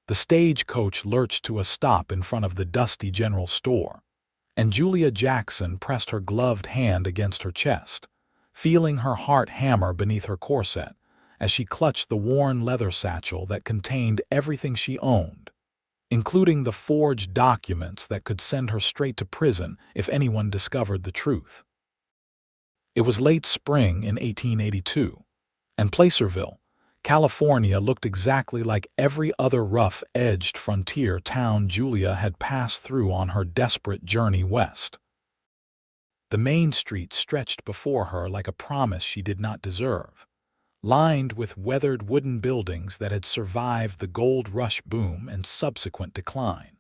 The stagecoach lurched to a stop in front of the dusty general store, and Julia Jackson pressed her gloved hand against her chest, feeling her heart hammer beneath her corset as she clutched the worn leather satchel that contained everything she owned, including the forged documents that could send her straight to prison if anyone discovered the truth. It was late spring in 1882, and Placerville, California looked exactly like every other rough-edged frontier town Julia had passed through on her desperate journey west. The main street stretched before her like a promise she did not deserve, lined with weathered wooden buildings that had survived the gold rush boom and subsequent decline.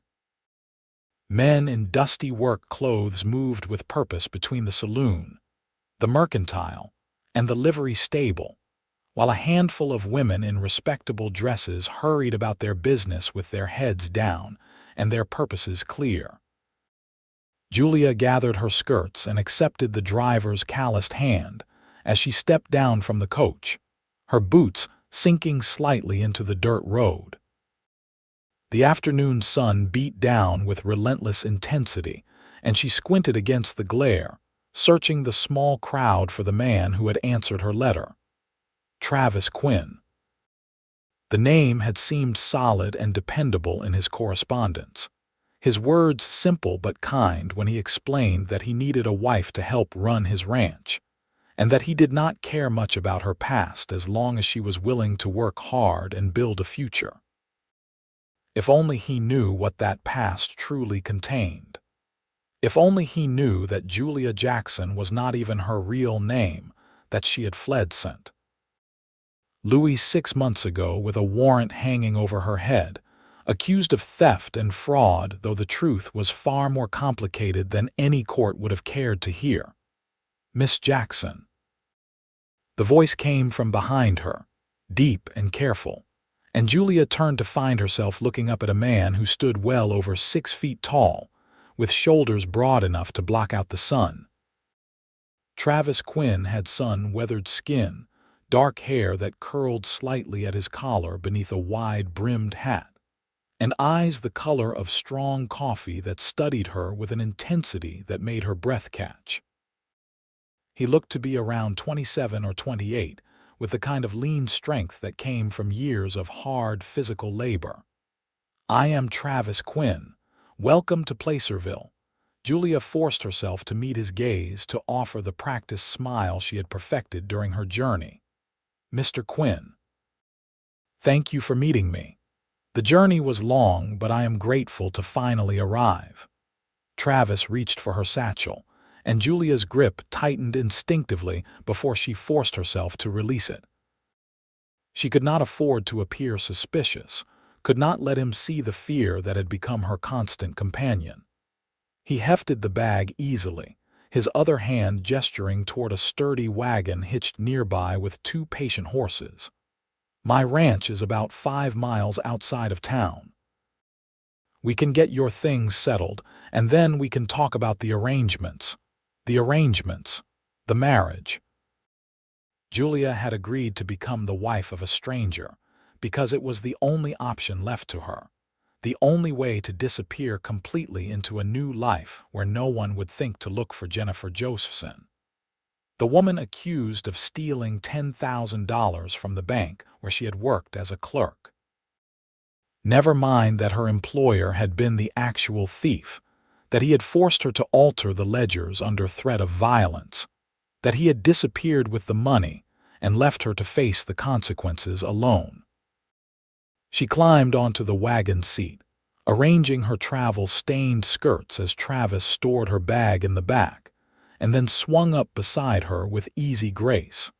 Men in dusty work clothes moved with purpose between the saloon, the mercantile, and the livery stable, while a handful of women in respectable dresses hurried about their business with their heads down and their purposes clear. Julia gathered her skirts and accepted the driver's calloused hand as she stepped down from the coach, her boots sinking slightly into the dirt road. The afternoon sun beat down with relentless intensity, and she squinted against the glare, searching the small crowd for the man who had answered her letter. Travis Quinn. The name had seemed solid and dependable in his correspondence, his words simple but kind when he explained that he needed a wife to help run his ranch, and that he did not care much about her past as long as she was willing to work hard and build a future. If only he knew what that past truly contained. If only he knew that Julia Jackson was not even her real name, that she had fled sent. Louis 6 months ago with a warrant hanging over her head, accused of theft and fraud, though the truth was far more complicated than any court would have cared to hear. Miss Jackson. The voice came from behind her, deep and careful, and Julia turned to find herself looking up at a man who stood well over 6 feet tall, with shoulders broad enough to block out the sun. Travis Quinn had sun-weathered skin, dark hair that curled slightly at his collar beneath a wide-brimmed hat, and eyes the color of strong coffee that studied her with an intensity that made her breath catch. He looked to be around 27 or 28, with the kind of lean strength that came from years of hard physical labor. "I am Travis Quinn. Welcome to Placerville." Julia forced herself to meet his gaze to offer the practiced smile she had perfected during her journey. "Mr. Quinn. Thank you for meeting me. The journey was long, but I am grateful to finally arrive." Travis reached for her satchel, and Julia's grip tightened instinctively before she forced herself to release it. She could not afford to appear suspicious, could not let him see the fear that had become her constant companion. He hefted the bag easily, his other hand gesturing toward a sturdy wagon hitched nearby with 2 patient horses. "My ranch is about 5 miles outside of town. We can get your things settled, and then we can talk about the arrangements. The marriage." Julia had agreed to become the wife of a stranger because it was the only option left to her, the only way to disappear completely into a new life where no one would think to look for Jennifer Josephson, the woman accused of stealing $10,000 from the bank where she had worked as a clerk. Never mind that her employer had been the actual thief, that he had forced her to alter the ledgers under threat of violence, that he had disappeared with the money and left her to face the consequences alone. She climbed onto the wagon seat, arranging her travel-stained skirts as Travis stored her bag in the back, and then swung up beside her with easy grace.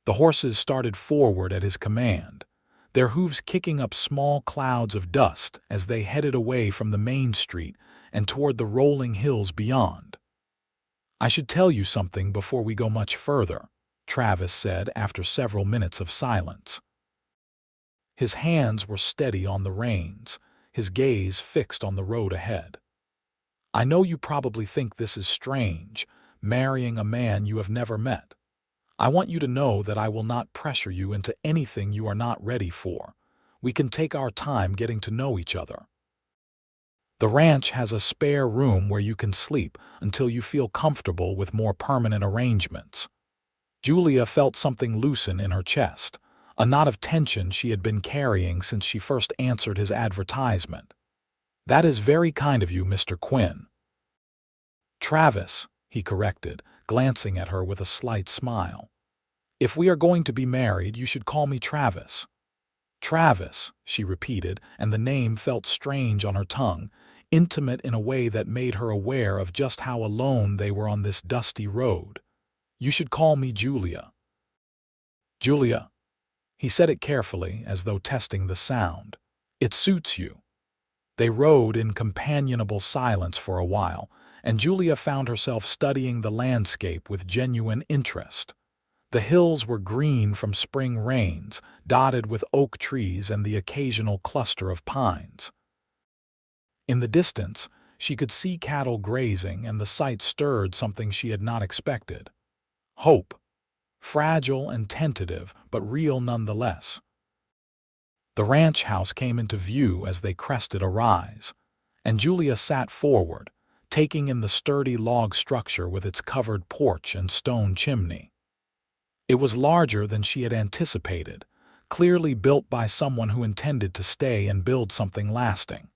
The horses started forward at his command, their hooves kicking up small clouds of dust as they headed away from the main street and toward the rolling hills beyond. "I should tell you something before we go much further," Travis said after several minutes of silence. His hands were steady on the reins, his gaze fixed on the road ahead. "I know you probably think this is strange, marrying a man you have never met. I want you to know that I will not pressure you into anything you are not ready for. We can take our time getting to know each other. The ranch has a spare room where you can sleep until you feel comfortable with more permanent arrangements. Julia felt something loosen in her chest, a knot of tension she had been carrying since she first answered his advertisement. "That is very kind of you, Mr. Quinn." "Travis," he corrected, glancing at her with a slight smile. "If we are going to be married, you should call me Travis." "Travis," she repeated, and the name felt strange on her tongue, intimate in a way that made her aware of just how alone they were on this dusty road. "You should call me Julia." "Julia." He said it carefully, as though testing the sound. "It suits you." They rode in companionable silence for a while, and Julia found herself studying the landscape with genuine interest. The hills were green from spring rains, dotted with oak trees and the occasional cluster of pines. In the distance, she could see cattle grazing, and the sight stirred something she had not expected. Hope. Fragile and tentative, but real nonetheless. The ranch house came into view as they crested a rise, and Julia sat forward, taking in the sturdy log structure with its covered porch and stone chimney. It was larger than she had anticipated, clearly built by someone who intended to stay and build something lasting.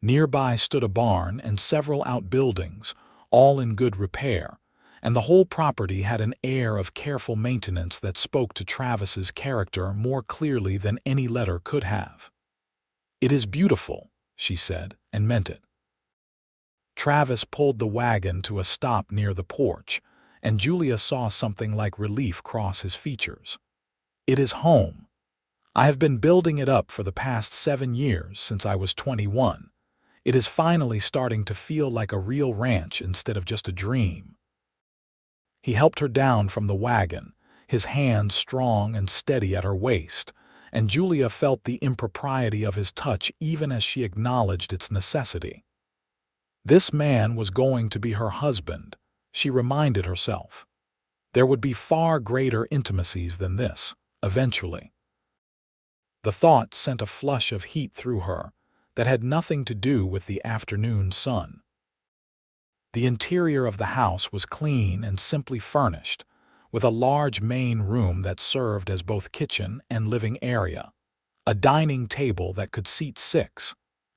Nearby stood a barn and several outbuildings, all in good repair, and the whole property had an air of careful maintenance that spoke to Travis's character more clearly than any letter could have. "It is beautiful," she said, and meant it. Travis pulled the wagon to a stop near the porch, and Julia saw something like relief cross his features. "It is home. I have been building it up for the past 7 years, since I was 21. It is finally starting to feel like a real ranch instead of just a dream." He helped her down from the wagon, his hand strong and steady at her waist, and Julia felt the impropriety of his touch even as she acknowledged its necessity. This man was going to be her husband, she reminded herself. There would be far greater intimacies than this, eventually. The thought sent a flush of heat through her that had nothing to do with the afternoon sun. The interior of the house was clean and simply furnished, with a large main room that served as both kitchen and living area, a dining table that could seat 6,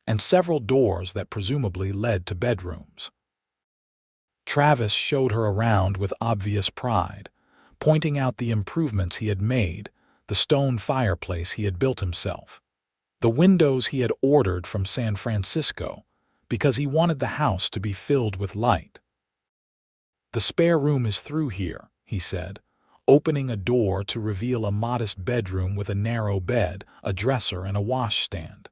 and several doors that presumably led to bedrooms. Travis showed her around with obvious pride, pointing out the improvements he had made, the stone fireplace he had built himself, the windows he had ordered from San Francisco, because he wanted the house to be filled with light. "The spare room is through here," he said, opening a door to reveal a modest bedroom with a narrow bed, a dresser, and a washstand.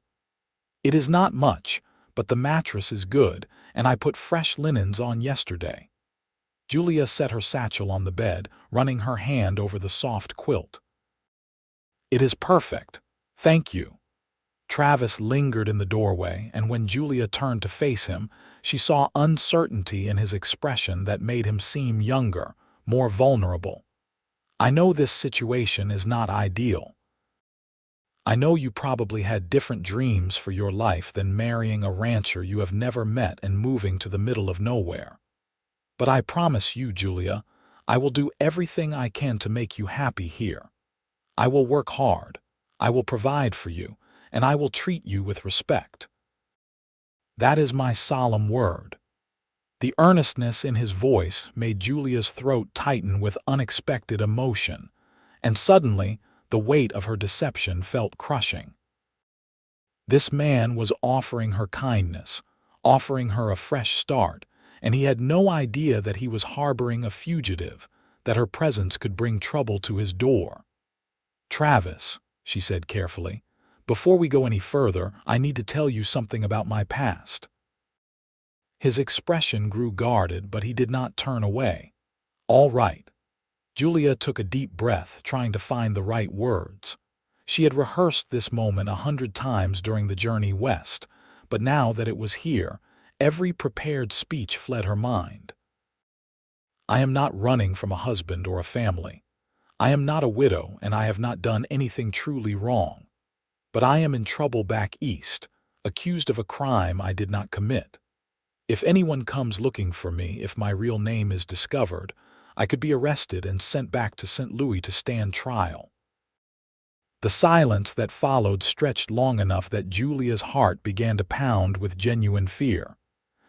"It is not much, but the mattress is good, and I put fresh linens on yesterday." Julia set her satchel on the bed, running her hand over the soft quilt. "It is perfect. Thank you." Travis lingered in the doorway, and when Julia turned to face him, she saw uncertainty in his expression that made him seem younger, more vulnerable. "I know this situation is not ideal. I know you probably had different dreams for your life than marrying a rancher you have never met and moving to the middle of nowhere. But I promise you, Julia, I will do everything I can to make you happy here. I will work hard, I will provide for you, and I will treat you with respect. That is my solemn word." The earnestness in his voice made Julia's throat tighten with unexpected emotion, and suddenly the weight of her deception felt crushing. This man was offering her kindness, offering her a fresh start, and he had no idea that he was harboring a fugitive, that her presence could bring trouble to his door. "Travis," she said carefully, "before we go any further, I need to tell you something about my past." His expression grew guarded, but he did not turn away. "All right." Julia took a deep breath, trying to find the right words. She had rehearsed this moment 100 times during the journey west, but now that it was here, every prepared speech fled her mind. "I am not running from a husband or a family. I am not a widow, and I have not done anything truly wrong. but I am in trouble back east, accused of a crime I did not commit. If anyone comes looking for me, if my real name is discovered, I could be arrested and sent back to St. Louis to stand trial." The silence that followed stretched long enough that Julia's heart began to pound with genuine fear.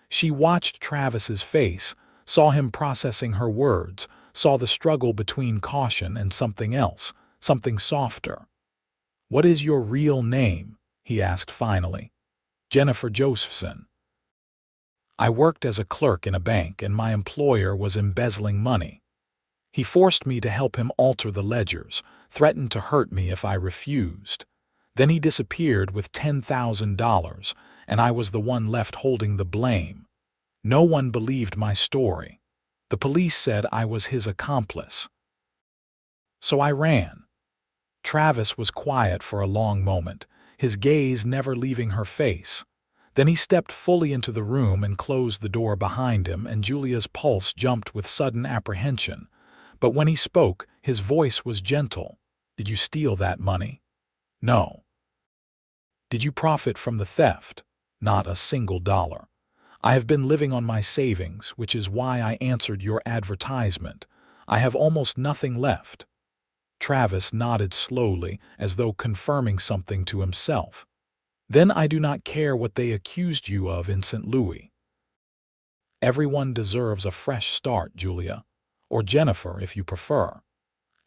She watched Travis's face, saw him processing her words, saw the struggle between caution and something else, something softer. "What is your real name?" he asked finally. "Jennifer Josephson. I worked as a clerk in a bank and my employer was embezzling money. He forced me to help him alter the ledgers, threatened to hurt me if I refused. Then he disappeared with $10,000, and I was the one left holding the blame. No one believed my story. The police said I was his accomplice. So I ran." Travis was quiet for a long moment, his gaze never leaving her face. Then he stepped fully into the room and closed the door behind him, and Julia's pulse jumped with sudden apprehension. But when he spoke, his voice was gentle. "Did you steal that money?" "No." "Did you profit from the theft?" "Not a single dollar. I have been living on my savings, which is why I answered your advertisement. I have almost nothing left." Travis nodded slowly, as though confirming something to himself. "Then I do not care what they accused you of in St. Louis. Everyone deserves a fresh start, Julia. Or Jennifer, if you prefer.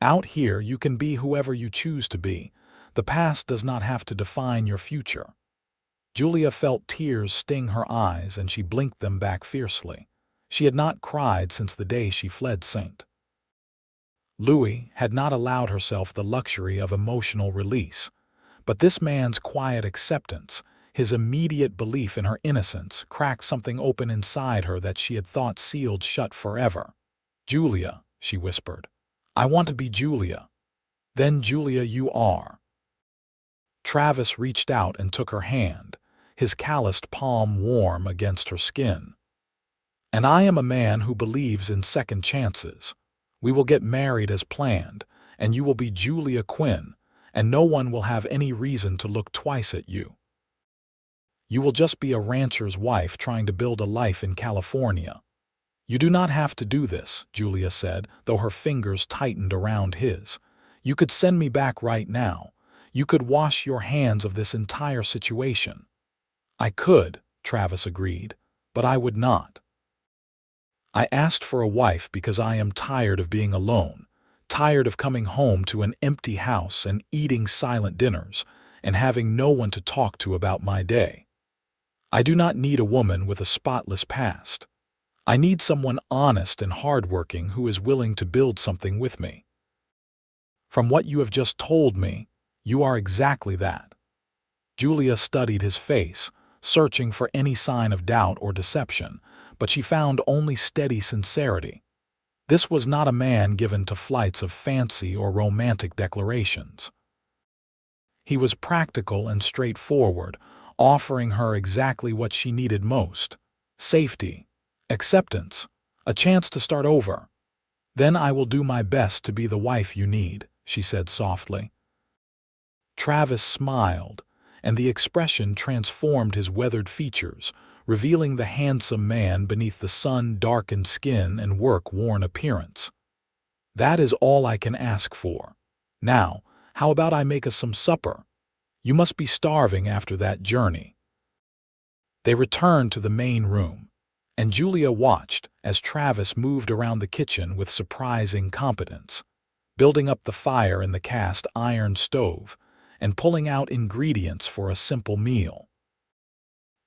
Out here, you can be whoever you choose to be. The past does not have to define your future." Julia felt tears sting her eyes, and she blinked them back fiercely. She had not cried since the day she fled St. Louis, had not allowed herself the luxury of emotional release. But this man's quiet acceptance, his immediate belief in her innocence, cracked something open inside her that she had thought sealed shut forever. "Julia," she whispered. "I want to be Julia." "Then Julia you are." Travis reached out and took her hand, his calloused palm warm against her skin. "And I am a man who believes in second chances. We will get married as planned, and you will be Julia Quinn, and no one will have any reason to look twice at you. You will just be a rancher's wife trying to build a life in California." "You do not have to do this," Julia said, though her fingers tightened around his. "You could send me back right now. You could wash your hands of this entire situation." "I could," Travis agreed, "but I would not. I asked for a wife because I am tired of being alone, tired of coming home to an empty house and eating silent dinners and having no one to talk to about my day. I do not need a woman with a spotless past. I need someone honest and hardworking who is willing to build something with me. From what you have just told me, you are exactly that." Julia studied his face, searching for any sign of doubt or deception, but she found only steady sincerity. This was not a man given to flights of fancy or romantic declarations. He was practical and straightforward, offering her exactly what she needed most: safety, acceptance, a chance to start over. "Then I will do my best to be the wife you need," she said softly. Travis smiled, and the expression transformed his weathered features, revealing the handsome man beneath the sun-darkened skin and work-worn appearance. "That is all I can ask for. Now, how about I make us some supper? You must be starving after that journey." They returned to the main room, and Julia watched as Travis moved around the kitchen with surprising competence, building up the fire in the cast-iron stove and pulling out ingredients for a simple meal.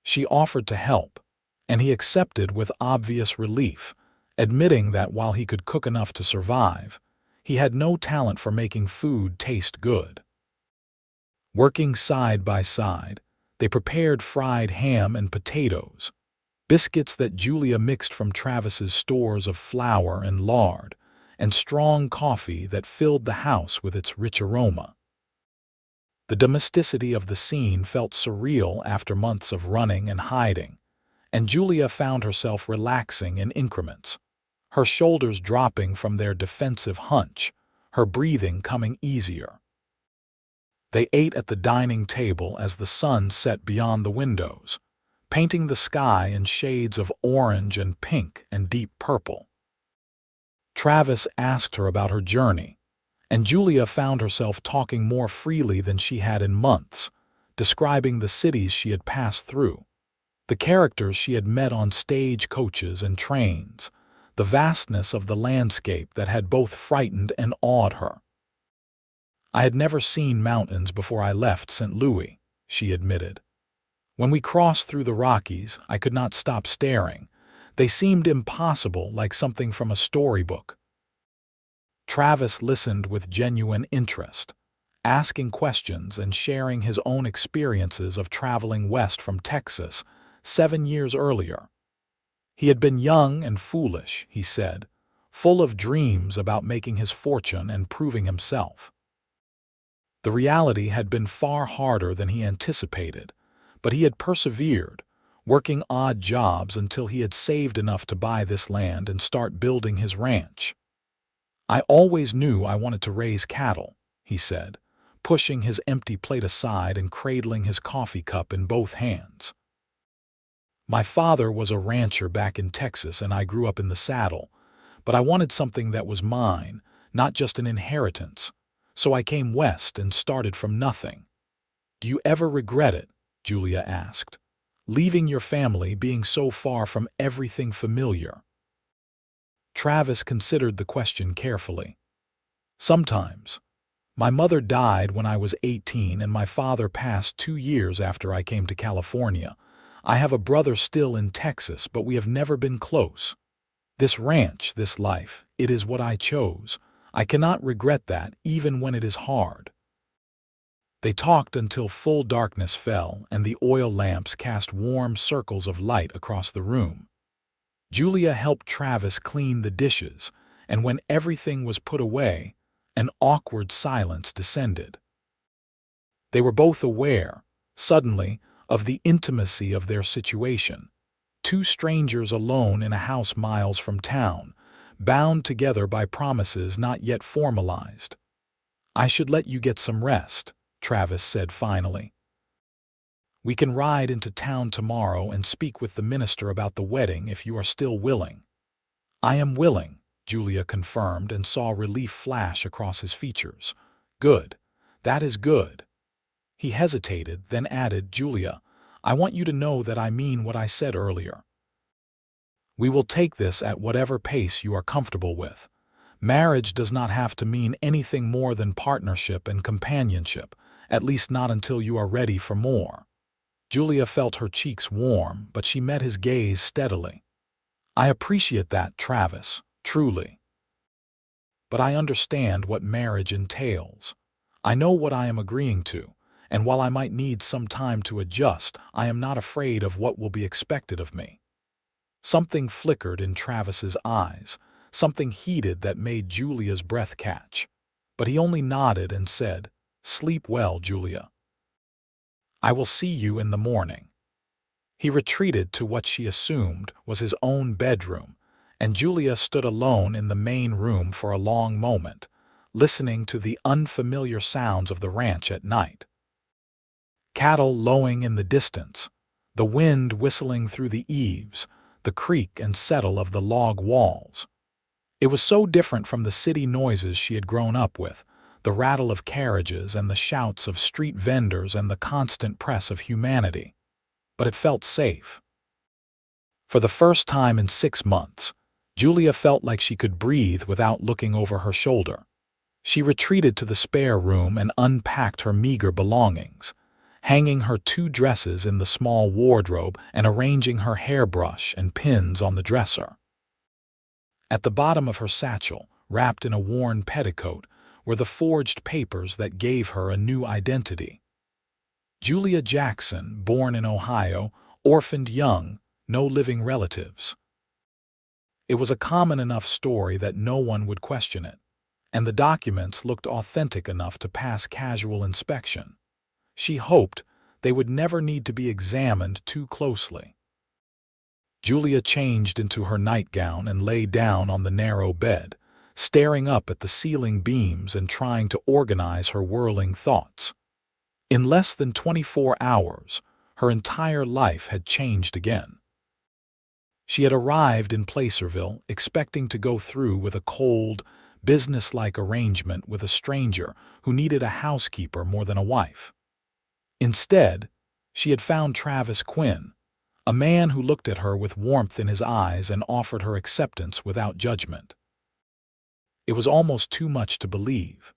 She offered to help, and he accepted with obvious relief, admitting that while he could cook enough to survive, he had no talent for making food taste good. Working side by side, they prepared fried ham and potatoes, biscuits that Julia mixed from Travis's stores of flour and lard, and strong coffee that filled the house with its rich aroma. The domesticity of the scene felt surreal after months of running and hiding, and Julia found herself relaxing in increments, her shoulders dropping from their defensive hunch, her breathing coming easier. They ate at the dining table as the sun set beyond the windows, painting the sky in shades of orange and pink and deep purple. Travis asked her about her journey, and Julia found herself talking more freely than she had in months, describing the cities she had passed through, the characters she had met on stage coaches and trains, the vastness of the landscape that had both frightened and awed her. "I had never seen mountains before I left St. Louis," she admitted. "When we crossed through the Rockies, I could not stop staring. They seemed impossible, like something from a storybook." Travis listened with genuine interest, asking questions and sharing his own experiences of traveling west from Texas 7 years earlier. He had been young and foolish, he said, full of dreams about making his fortune and proving himself. The reality had been far harder than he anticipated, but he had persevered, working odd jobs until he had saved enough to buy this land and start building his ranch. "I always knew I wanted to raise cattle," he said, pushing his empty plate aside and cradling his coffee cup in both hands. "My father was a rancher back in Texas and I grew up in the saddle, but I wanted something that was mine, not just an inheritance, so I came west and started from nothing." "Do you ever regret it?" Julia asked. "Leaving your family, being so far from everything familiar?" Travis considered the question carefully. "Sometimes. My mother died when I was 18 and my father passed 2 years after I came to California. I have a brother still in Texas, but we have never been close. This ranch, this life, it is what I chose. I cannot regret that, even when it is hard." They talked until full darkness fell and the oil lamps cast warm circles of light across the room. Julia helped Travis clean the dishes, and when everything was put away, an awkward silence descended. They were both aware, suddenly, of the intimacy of their situation. Two strangers alone in a house miles from town, bound together by promises not yet formalized. "I should let you get some rest," Travis said finally. "We can ride into town tomorrow and speak with the minister about the wedding if you are still willing." "I am willing," Julia confirmed and saw relief flash across his features. "Good. That is good." He hesitated, then added, "Julia, I want you to know that I mean what I said earlier. We will take this at whatever pace you are comfortable with. Marriage does not have to mean anything more than partnership and companionship, at least not until you are ready for more." Julia felt her cheeks warm, but she met his gaze steadily. "I appreciate that, Travis, truly. But I understand what marriage entails. I know what I am agreeing to, and while I might need some time to adjust, I am not afraid of what will be expected of me." Something flickered in Travis's eyes, something heated that made Julia's breath catch. But he only nodded and said, "Sleep well, Julia. I will see you in the morning." He retreated to what she assumed was his own bedroom, and Julia stood alone in the main room for a long moment, listening to the unfamiliar sounds of the ranch at night. Cattle lowing in the distance, the wind whistling through the eaves, the creak and settle of the log walls. It was so different from the city noises she had grown up with, the rattle of carriages and the shouts of street vendors and the constant press of humanity. But it felt safe. For the first time in 6 months, Julia felt like she could breathe without looking over her shoulder. She retreated to the spare room and unpacked her meager belongings, hanging her 2 dresses in the small wardrobe and arranging her hairbrush and pins on the dresser. At the bottom of her satchel, wrapped in a worn petticoat, were the forged papers that gave her a new identity. Julia Jackson, born in Ohio, orphaned young, no living relatives. It was a common enough story that no one would question it, and the documents looked authentic enough to pass casual inspection. She hoped they would never need to be examined too closely. Julia changed into her nightgown and lay down on the narrow bed, staring up at the ceiling beams and trying to organize her whirling thoughts. In less than 24 hours, her entire life had changed again. She had arrived in Placerville expecting to go through with a cold, businesslike arrangement with a stranger who needed a housekeeper more than a wife. Instead, she had found Travis Quinn, a man who looked at her with warmth in his eyes and offered her acceptance without judgment. It was almost too much to believe.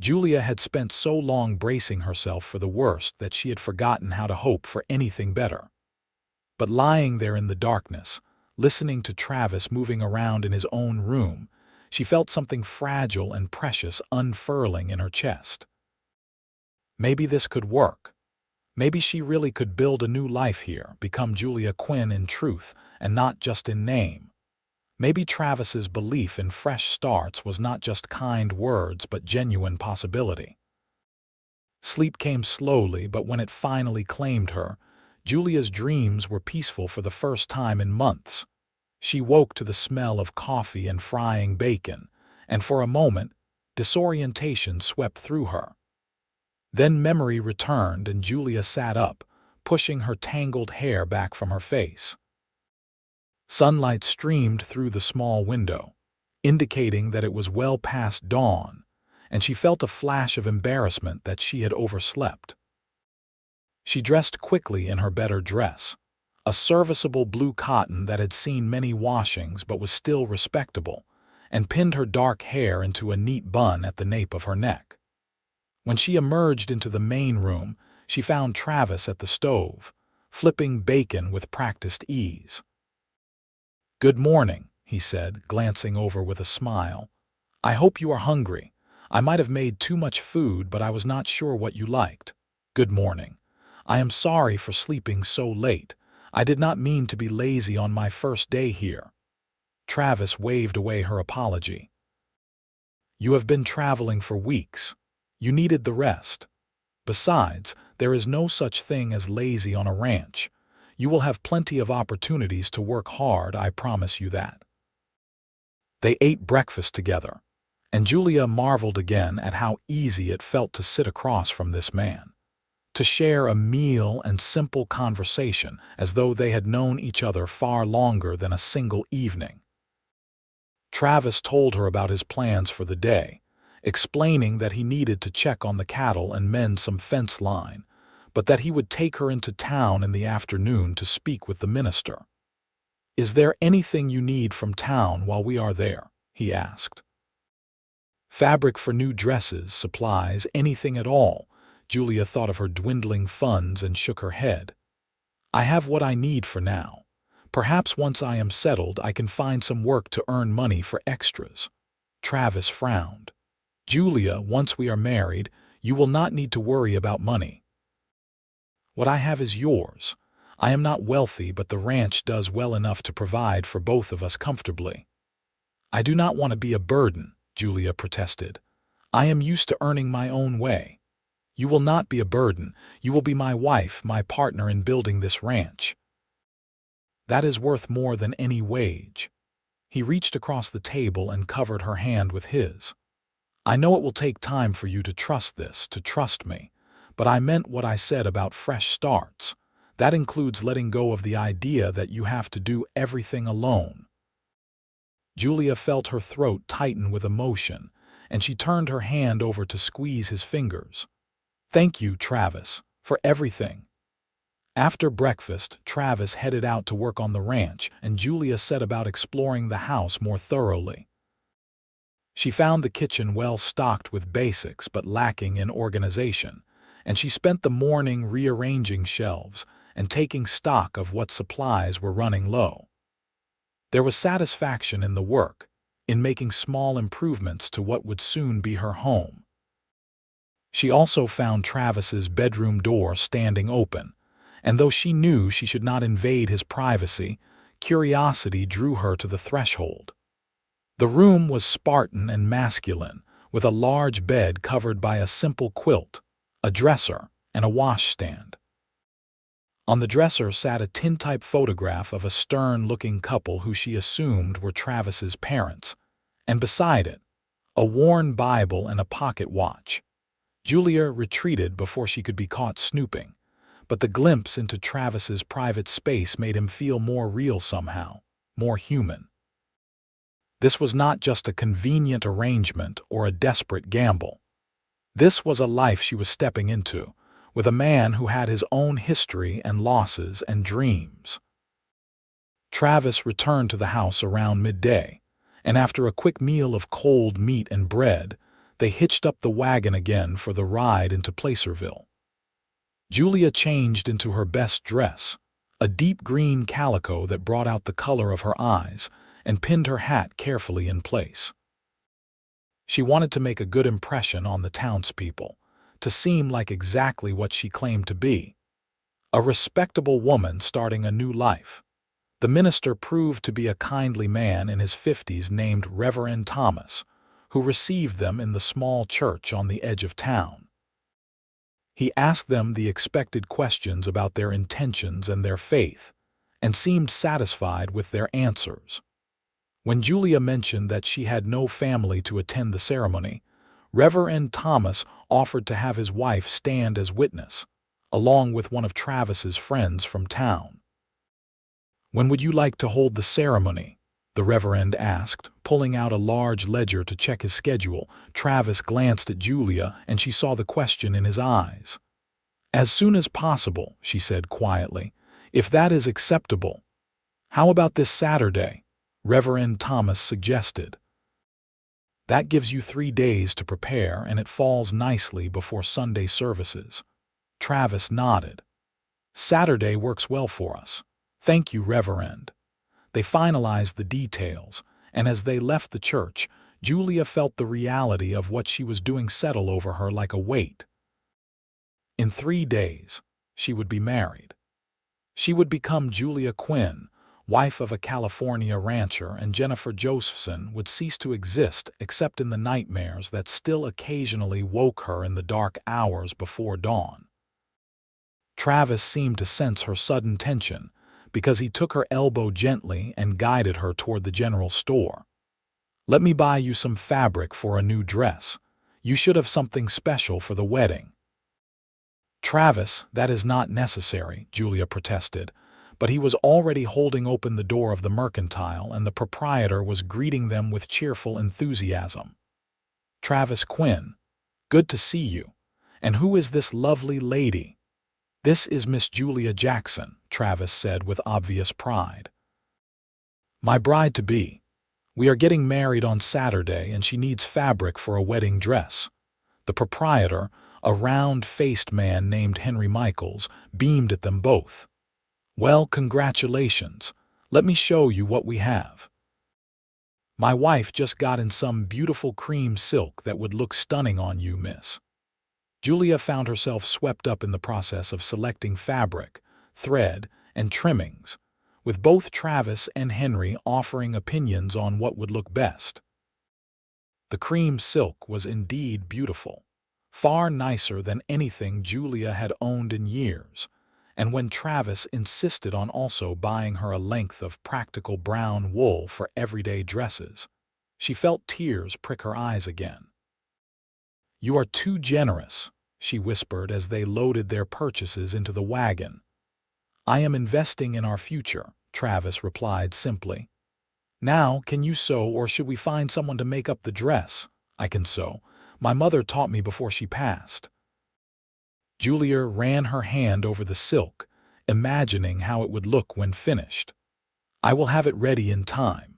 Julia had spent so long bracing herself for the worst that she had forgotten how to hope for anything better. But lying there in the darkness, listening to Travis moving around in his own room, she felt something fragile and precious unfurling in her chest. Maybe this could work. Maybe she really could build a new life here, become Julia Quinn in truth and not just in name. Maybe Travis's belief in fresh starts was not just kind words but genuine possibility. Sleep came slowly, but when it finally claimed her, Julia's dreams were peaceful for the first time in months. She woke to the smell of coffee and frying bacon, and for a moment, disorientation swept through her. Then memory returned and Julia sat up, pushing her tangled hair back from her face. Sunlight streamed through the small window, indicating that it was well past dawn, and she felt a flash of embarrassment that she had overslept. She dressed quickly in her better dress, a serviceable blue cotton that had seen many washings but was still respectable, and pinned her dark hair into a neat bun at the nape of her neck. When she emerged into the main room, she found Travis at the stove, flipping bacon with practiced ease. "Good morning," he said, glancing over with a smile. "I hope you are hungry. I might have made too much food, but I was not sure what you liked." "Good morning. I am sorry for sleeping so late. I did not mean to be lazy on my first day here." Travis waved away her apology. "You have been traveling for weeks. You needed the rest. Besides, there is no such thing as lazy on a ranch. You will have plenty of opportunities to work hard, I promise you that." They ate breakfast together, and Julia marveled again at how easy it felt to sit across from this man, to share a meal and simple conversation as though they had known each other far longer than a single evening. Travis told her about his plans for the day, explaining that he needed to check on the cattle and mend some fence line, but that he would take her into town in the afternoon to speak with the minister. "Is there anything you need from town while we are there?" he asked. "Fabric for new dresses, supplies, anything at all." Julia thought of her dwindling funds and shook her head. "I have what I need for now. Perhaps once I am settled I can find some work to earn money for extras." Travis frowned. "Julia, once we are married, you will not need to worry about money. What I have is yours. I am not wealthy, but the ranch does well enough to provide for both of us comfortably." "I do not want to be a burden," Julia protested. "I am used to earning my own way." "You will not be a burden. You will be my wife, my partner in building this ranch. That is worth more than any wage." He reached across the table and covered her hand with his. "I know it will take time for you to trust this, to trust me, but I meant what I said about fresh starts. That includes letting go of the idea that you have to do everything alone." Julia felt her throat tighten with emotion, and she turned her hand over to squeeze his fingers. "Thank you, Travis, for everything." After breakfast, Travis headed out to work on the ranch, and Julia set about exploring the house more thoroughly. She found the kitchen well stocked with basics but lacking in organization, and she spent the morning rearranging shelves and taking stock of what supplies were running low. There was satisfaction in the work, in making small improvements to what would soon be her home. She also found Travis's bedroom door standing open, and though she knew she should not invade his privacy, curiosity drew her to the threshold. The room was Spartan and masculine, with a large bed covered by a simple quilt, a dresser, and a washstand. On the dresser sat a tintype photograph of a stern-looking couple who she assumed were Travis's parents, and beside it, a worn Bible and a pocket watch. Julia retreated before she could be caught snooping, but the glimpse into Travis's private space made him feel more real somehow, more human. This was not just a convenient arrangement or a desperate gamble. This was a life she was stepping into, with a man who had his own history and losses and dreams. Travis returned to the house around midday, and after a quick meal of cold meat and bread, they hitched up the wagon again for the ride into Placerville. Julia changed into her best dress, a deep green calico that brought out the color of her eyes, and pinned her hat carefully in place. She wanted to make a good impression on the townspeople, to seem like exactly what she claimed to be, a respectable woman starting a new life. The minister proved to be a kindly man in his 50s named Reverend Thomas, who received them in the small church on the edge of town. He asked them the expected questions about their intentions and their faith, and seemed satisfied with their answers. When Julia mentioned that she had no family to attend the ceremony, Reverend Thomas offered to have his wife stand as witness, along with one of Travis's friends from town. "When would you like to hold the ceremony?" the Reverend asked, pulling out a large ledger to check his schedule. Travis glanced at Julia, and she saw the question in his eyes. "As soon as possible," she said quietly, "if that is acceptable." "How about this Saturday?" Reverend Thomas suggested. "That gives you 3 days to prepare, and it falls nicely before Sunday services." Travis nodded. "Saturday works well for us. Thank you, Reverend." They finalized the details, and as they left the church, Julia felt the reality of what she was doing settle over her like a weight. In 3 days, she would be married. She would become Julia Quinn, wife of a California rancher, and Jennifer Josephson would cease to exist except in the nightmares that still occasionally woke her in the dark hours before dawn. Travis seemed to sense her sudden tension, because he took her elbow gently and guided her toward the general store. "Let me buy you some fabric for a new dress. You should have something special for the wedding." "Travis, that is not necessary," Julia protested, but he was already holding open the door of the mercantile, and the proprietor was greeting them with cheerful enthusiasm. "Travis Quinn, good to see you. And who is this lovely lady?" "This is Miss Julia Jackson," Travis said with obvious pride. "My bride-to-be. We are getting married on Saturday, and she needs fabric for a wedding dress." The proprietor, a round-faced man named Henry Michaels, beamed at them both. "Well, congratulations. Let me show you what we have. My wife just got in some beautiful cream silk that would look stunning on you, miss." Julia found herself swept up in the process of selecting fabric, thread, and trimmings, with both Travis and Henry offering opinions on what would look best. The cream silk was indeed beautiful, far nicer than anything Julia had owned in years, and when Travis insisted on also buying her a length of practical brown wool for everyday dresses, she felt tears prick her eyes again. "You are too generous," she whispered as they loaded their purchases into the wagon. "I am investing in our future," Travis replied simply. "Now, can you sew, or should we find someone to make up the dress?" "I can sew. My mother taught me before she passed." Julia ran her hand over the silk, imagining how it would look when finished. "I will have it ready in time."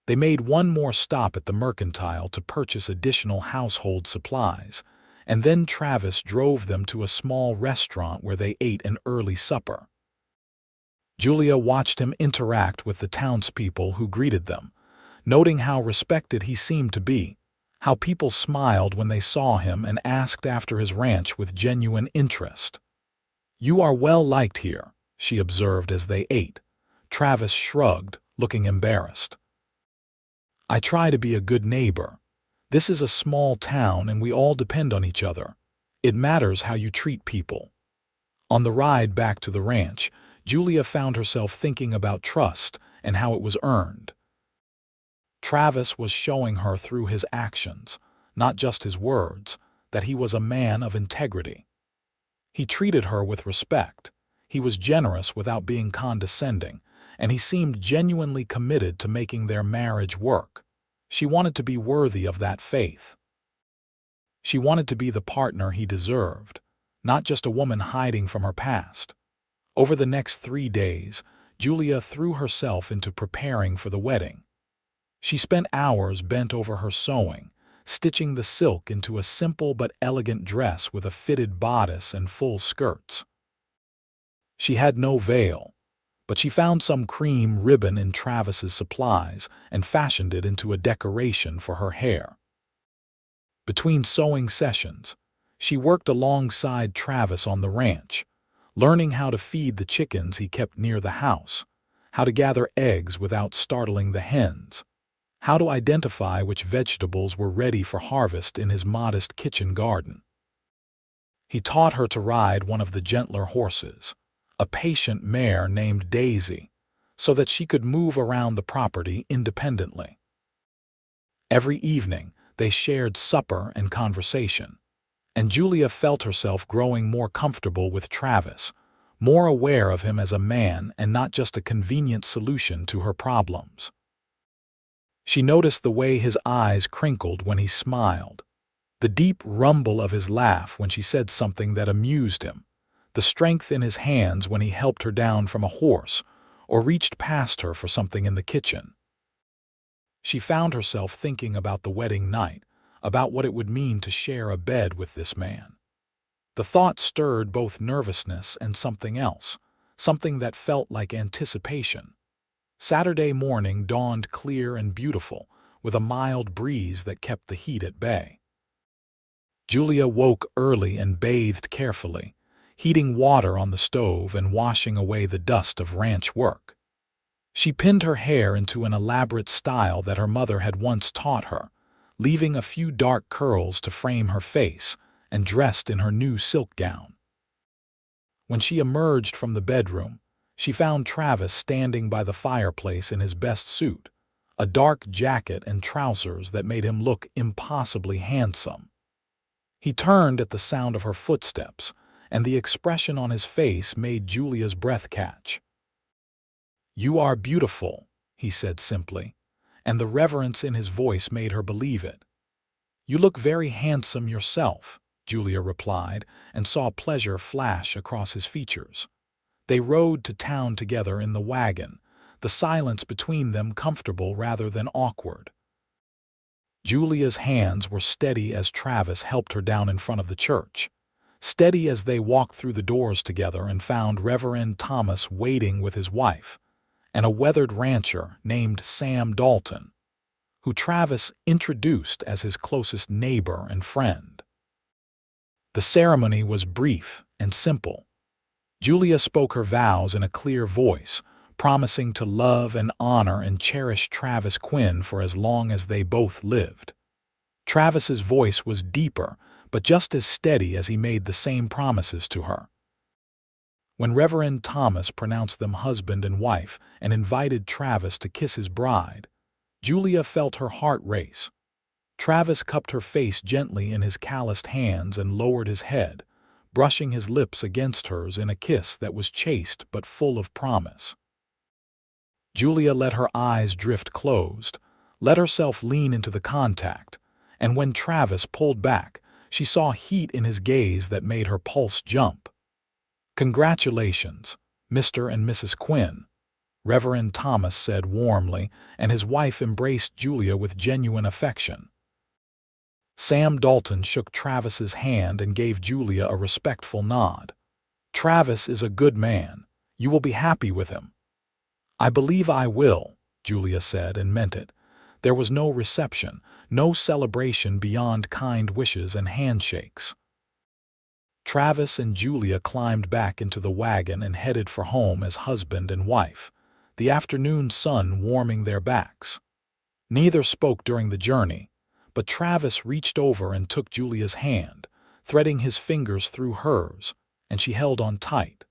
They made one more stop at the mercantile to purchase additional household supplies, and then Travis drove them to a small restaurant where they ate an early supper. Julia watched him interact with the townspeople who greeted them, noting how respected he seemed to be, how people smiled when they saw him and asked after his ranch with genuine interest. "You are well liked here," she observed as they ate. Travis shrugged, looking embarrassed. "I try to be a good neighbor. This is a small town and we all depend on each other. It matters how you treat people." On the ride back to the ranch, Julia found herself thinking about trust and how it was earned. Travis was showing her through his actions, not just his words, that he was a man of integrity. He treated her with respect. He was generous without being condescending, and he seemed genuinely committed to making their marriage work. She wanted to be worthy of that faith. She wanted to be the partner he deserved, not just a woman hiding from her past. Over the next 3 days, Julia threw herself into preparing for the wedding. She spent hours bent over her sewing, stitching the silk into a simple but elegant dress with a fitted bodice and full skirts. She had no veil, but she found some cream ribbon in Travis's supplies and fashioned it into a decoration for her hair. Between sewing sessions, she worked alongside Travis on the ranch, learning how to feed the chickens he kept near the house, how to gather eggs without startling the hens, how to identify which vegetables were ready for harvest in his modest kitchen garden. He taught her to ride one of the gentler horses, a patient mare named Daisy, so that she could move around the property independently. Every evening, they shared supper and conversation, and Julia felt herself growing more comfortable with Travis, more aware of him as a man and not just a convenient solution to her problems. She noticed the way his eyes crinkled when he smiled, the deep rumble of his laugh when she said something that amused him, the strength in his hands when he helped her down from a horse or reached past her for something in the kitchen. She found herself thinking about the wedding night, about what it would mean to share a bed with this man. The thought stirred both nervousness and something else, something that felt like anticipation. Saturday morning dawned clear and beautiful, with a mild breeze that kept the heat at bay. Julia woke early and bathed carefully, heating water on the stove and washing away the dust of ranch work. She pinned her hair into an elaborate style that her mother had once taught her, leaving a few dark curls to frame her face, and dressed in her new silk gown. When she emerged from the bedroom, she found Travis standing by the fireplace in his best suit, a dark jacket and trousers that made him look impossibly handsome. He turned at the sound of her footsteps, and the expression on his face made Julia's breath catch. "You are beautiful," he said simply, and the reverence in his voice made her believe it. "You look very handsome yourself," Julia replied, and saw pleasure flash across his features. They rode to town together in the wagon, the silence between them comfortable rather than awkward. Julia's hands were steady as Travis helped her down in front of the church, steady as they walked through the doors together and found Reverend Thomas waiting with his wife, and a weathered rancher named Sam Dalton, who Travis introduced as his closest neighbor and friend. The ceremony was brief and simple. Julia spoke her vows in a clear voice, promising to love and honor and cherish Travis Quinn for as long as they both lived. Travis's voice was deeper, but just as steady as he made the same promises to her. When Reverend Thomas pronounced them husband and wife and invited Travis to kiss his bride, Julia felt her heart race. Travis cupped her face gently in his calloused hands and lowered his head, brushing his lips against hers in a kiss that was chaste but full of promise. Julia let her eyes drift closed, let herself lean into the contact, and when Travis pulled back, she saw heat in his gaze that made her pulse jump. "Congratulations, Mr. and Mrs. Quinn," Reverend Thomas said warmly, and his wife embraced Julia with genuine affection. Sam Dalton shook Travis's hand and gave Julia a respectful nod. "Travis is a good man. You will be happy with him." "I believe I will," Julia said and meant it. There was no reception, no celebration beyond kind wishes and handshakes. Travis and Julia climbed back into the wagon and headed for home as husband and wife, the afternoon sun warming their backs. Neither spoke during the journey, but Travis reached over and took Julia's hand, threading his fingers through hers, and she held on tight.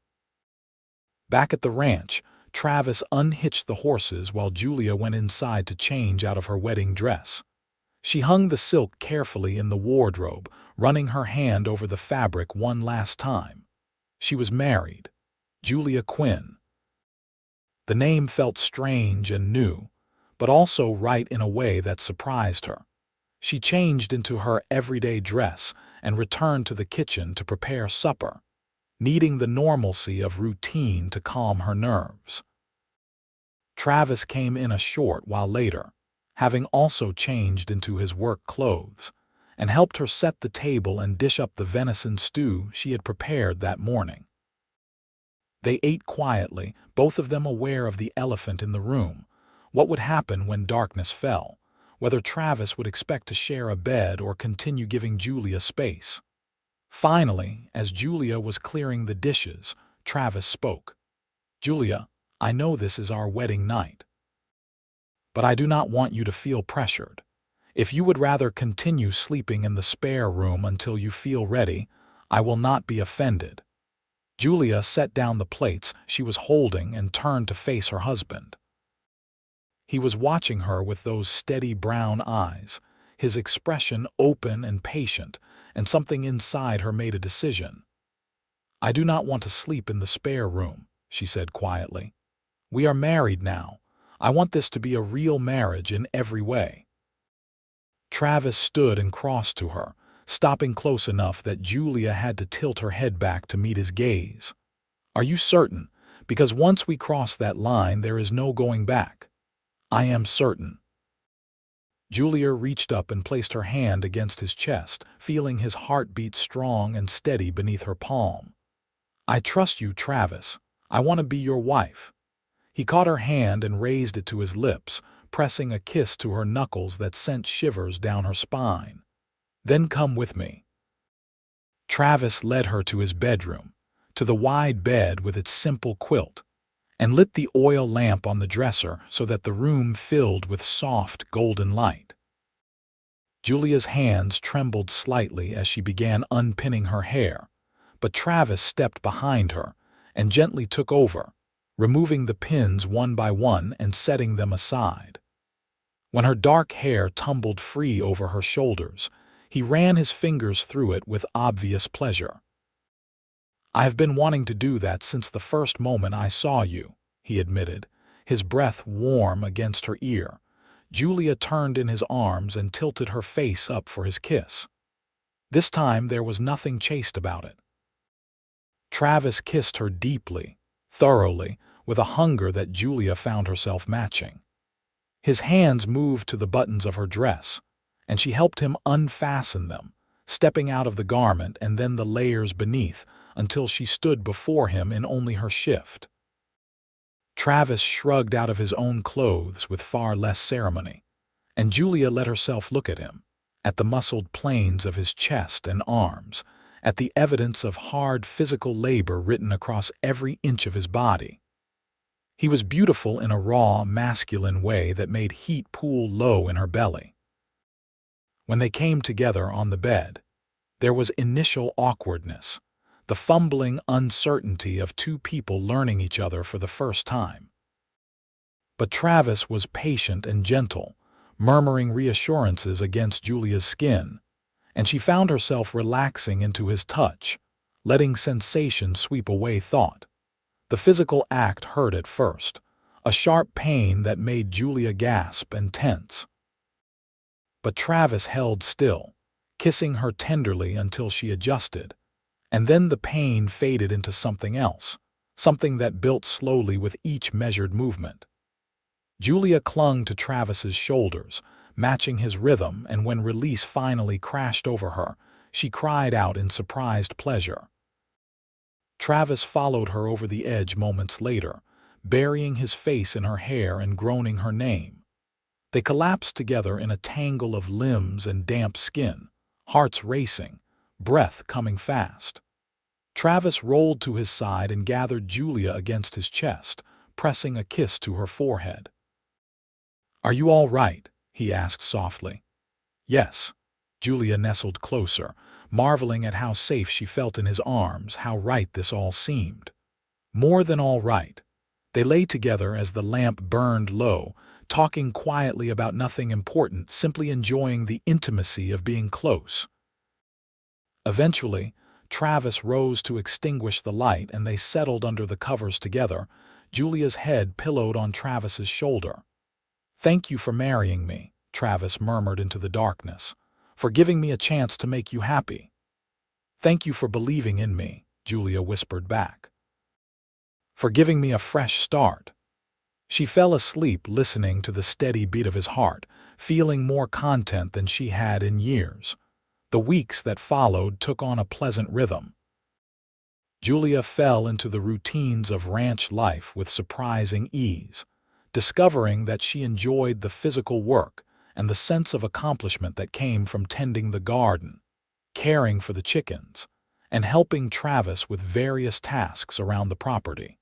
Back at the ranch, Travis unhitched the horses while Julia went inside to change out of her wedding dress. She hung the silk carefully in the wardrobe, running her hand over the fabric one last time. She was married. Julia Quinn. The name felt strange and new, but also right in a way that surprised her. She changed into her everyday dress and returned to the kitchen to prepare supper, needing the normalcy of routine to calm her nerves. Travis came in a short while later, having also changed into his work clothes, and helped her set the table and dish up the venison stew she had prepared that morning. They ate quietly, both of them aware of the elephant in the room. What would happen when darkness fell? Whether Travis would expect to share a bed or continue giving Julia space. Finally, as Julia was clearing the dishes, Travis spoke. "Julia, I know this is our wedding night, but I do not want you to feel pressured. If you would rather continue sleeping in the spare room until you feel ready, I will not be offended." Julia set down the plates she was holding and turned to face her husband. He was watching her with those steady brown eyes, his expression open and patient, and something inside her made a decision. "I do not want to sleep in the spare room," she said quietly. "We are married now. I want this to be a real marriage in every way." Travis stood and crossed to her, stopping close enough that Julia had to tilt her head back to meet his gaze. "Are you certain? Because once we cross that line, there is no going back." "I am certain." Julia reached up and placed her hand against his chest, feeling his heartbeat strong and steady beneath her palm. "I trust you, Travis. I want to be your wife." He caught her hand and raised it to his lips, pressing a kiss to her knuckles that sent shivers down her spine. "Then come with me." Travis led her to his bedroom, to the wide bed with its simple quilt, and lit the oil lamp on the dresser so that the room filled with soft, golden light. Julia's hands trembled slightly as she began unpinning her hair, but Travis stepped behind her and gently took over, removing the pins one by one and setting them aside. When her dark hair tumbled free over her shoulders, he ran his fingers through it with obvious pleasure. "I have been wanting to do that since the first moment I saw you," he admitted, his breath warm against her ear. Julia turned in his arms and tilted her face up for his kiss. This time there was nothing chaste about it. Travis kissed her deeply, thoroughly, with a hunger that Julia found herself matching. His hands moved to the buttons of her dress, and she helped him unfasten them, stepping out of the garment and then the layers beneath, until she stood before him in only her shift. Travis shrugged out of his own clothes with far less ceremony, and Julia let herself look at him, at the muscled planes of his chest and arms, at the evidence of hard physical labor written across every inch of his body. He was beautiful in a raw, masculine way that made heat pool low in her belly. When they came together on the bed, there was initial awkwardness, the fumbling uncertainty of two people learning each other for the first time. But Travis was patient and gentle, murmuring reassurances against Julia's skin, and she found herself relaxing into his touch, letting sensation sweep away thought. The physical act hurt at first, a sharp pain that made Julia gasp and tense. But Travis held still, kissing her tenderly until she adjusted, and then the pain faded into something else, something that built slowly with each measured movement. Julia clung to Travis's shoulders, matching his rhythm, and when release finally crashed over her, she cried out in surprised pleasure. Travis followed her over the edge moments later, burying his face in her hair and groaning her name. They collapsed together in a tangle of limbs and damp skin, hearts racing, breath coming fast. Travis rolled to his side and gathered Julia against his chest, pressing a kiss to her forehead. "Are you all right?" he asked softly. "Yes." Julia nestled closer, marveling at how safe she felt in his arms, how right this all seemed. More than all right. They lay together as the lamp burned low, talking quietly about nothing important, simply enjoying the intimacy of being close. Eventually, Travis rose to extinguish the light and they settled under the covers together, Julia's head pillowed on Travis's shoulder. "Thank you for marrying me," Travis murmured into the darkness, "for giving me a chance to make you happy." "Thank you for believing in me," Julia whispered back. "For giving me a fresh start." She fell asleep listening to the steady beat of his heart, feeling more content than she had in years. The weeks that followed took on a pleasant rhythm. Julia fell into the routines of ranch life with surprising ease, discovering that she enjoyed the physical work and the sense of accomplishment that came from tending the garden, caring for the chickens, and helping Travis with various tasks around the property.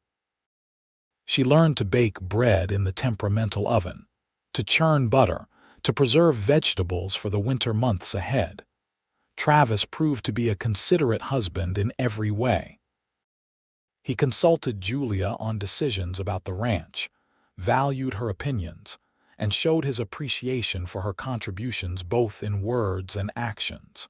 She learned to bake bread in the temperamental oven, to churn butter, to preserve vegetables for the winter months ahead. Travis proved to be a considerate husband in every way. He consulted Julia on decisions about the ranch, valued her opinions, and showed his appreciation for her contributions both in words and actions.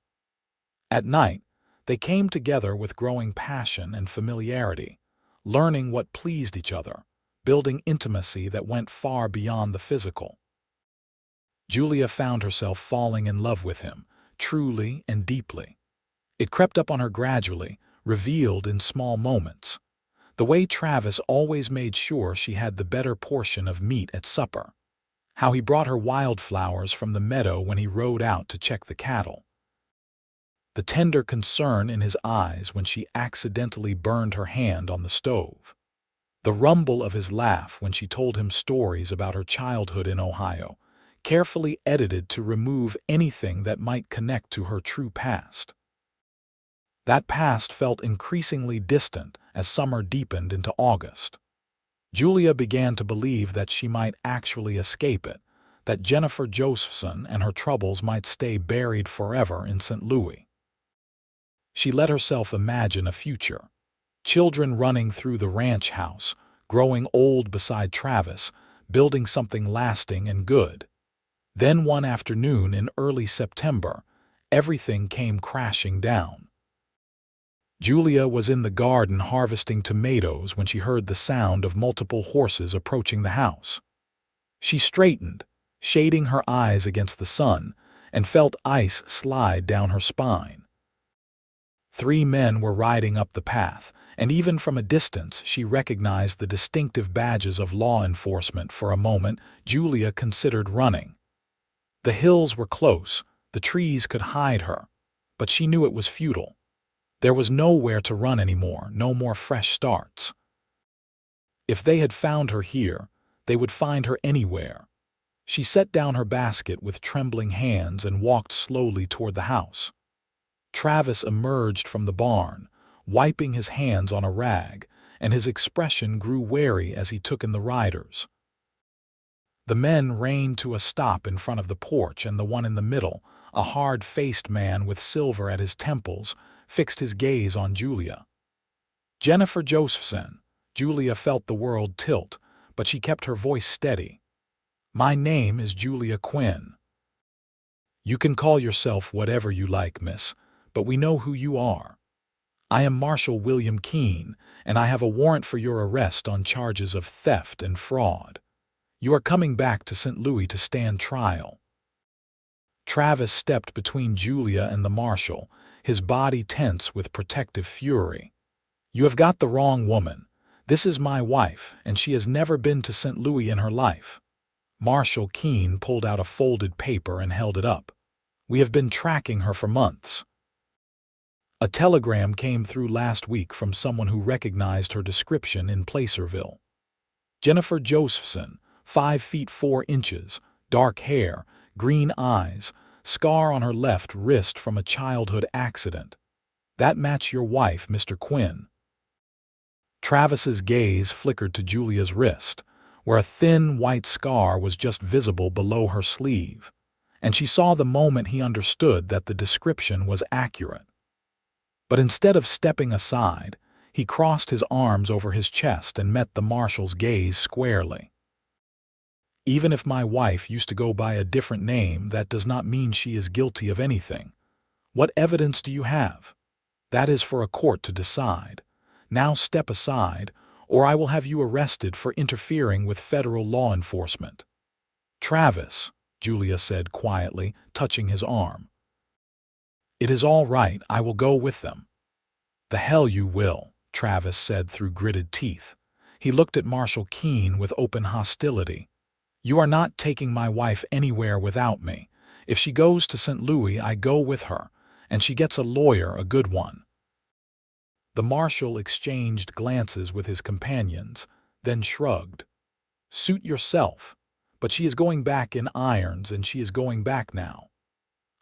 At night, they came together with growing passion and familiarity, learning what pleased each other, building intimacy that went far beyond the physical. Julia found herself falling in love with him, truly and deeply. It crept up on her gradually, revealed in small moments. The way Travis always made sure she had the better portion of meat at supper. How he brought her wildflowers from the meadow when he rode out to check the cattle. The tender concern in his eyes when she accidentally burned her hand on the stove. The rumble of his laugh when she told him stories about her childhood in Ohio, carefully edited to remove anything that might connect to her true past. That past felt increasingly distant as summer deepened into August. Julia began to believe that she might actually escape it, that Jennifer Josephson and her troubles might stay buried forever in St. Louis. She let herself imagine a future. Children running through the ranch house, growing old beside Travis, building something lasting and good. Then one afternoon in early September, everything came crashing down. Julia was in the garden harvesting tomatoes when she heard the sound of multiple horses approaching the house. She straightened, shading her eyes against the sun, and felt ice slide down her spine. 3 men were riding up the path, and even from a distance she recognized the distinctive badges of law enforcement. For a moment, Julia considered running. The hills were close, the trees could hide her, but she knew it was futile. There was nowhere to run anymore, no more fresh starts. If they had found her here, they would find her anywhere. She set down her basket with trembling hands and walked slowly toward the house. Travis emerged from the barn, wiping his hands on a rag, and his expression grew wary as he took in the riders. The men reined to a stop in front of the porch, and the one in the middle, a hard-faced man with silver at his temples, fixed his gaze on Julia. Jennifer Josephson. Julia felt the world tilt, but she kept her voice steady. "My name is Julia Quinn." "You can call yourself whatever you like, miss, but we know who you are. I am Marshal William Keene, and I have a warrant for your arrest on charges of theft and fraud. You are coming back to St. Louis to stand trial." Travis stepped between Julia and the marshal, his body tense with protective fury. "You have got the wrong woman. This is my wife, and she has never been to St. Louis in her life." Marshal Keene pulled out a folded paper and held it up. "We have been tracking her for months. A telegram came through last week from someone who recognized her description in Placerville. Jennifer Josephson, 5 feet 4 inches, dark hair, green eyes, scar on her left wrist from a childhood accident. That match your wife, Mr. Quinn." Travis's gaze flickered to Julia's wrist, where a thin white scar was just visible below her sleeve, and she saw the moment he understood that the description was accurate. But instead of stepping aside, he crossed his arms over his chest and met the marshal's gaze squarely. Even if my wife used to go by a different name, that does not mean she is guilty of anything. What evidence do you have? That is for a court to decide. Now step aside, or I will have you arrested for interfering with federal law enforcement." "Travis," Julia said quietly, touching his arm. "It is all right, I will go with them." "The hell you will," Travis said through gritted teeth. He looked at Marshal Keene with open hostility. "You are not taking my wife anywhere without me. If she goes to St. Louis, I go with her, and she gets a lawyer, a good one." The marshal exchanged glances with his companions, then shrugged. "Suit yourself. But she is going back in irons, and she is going back now."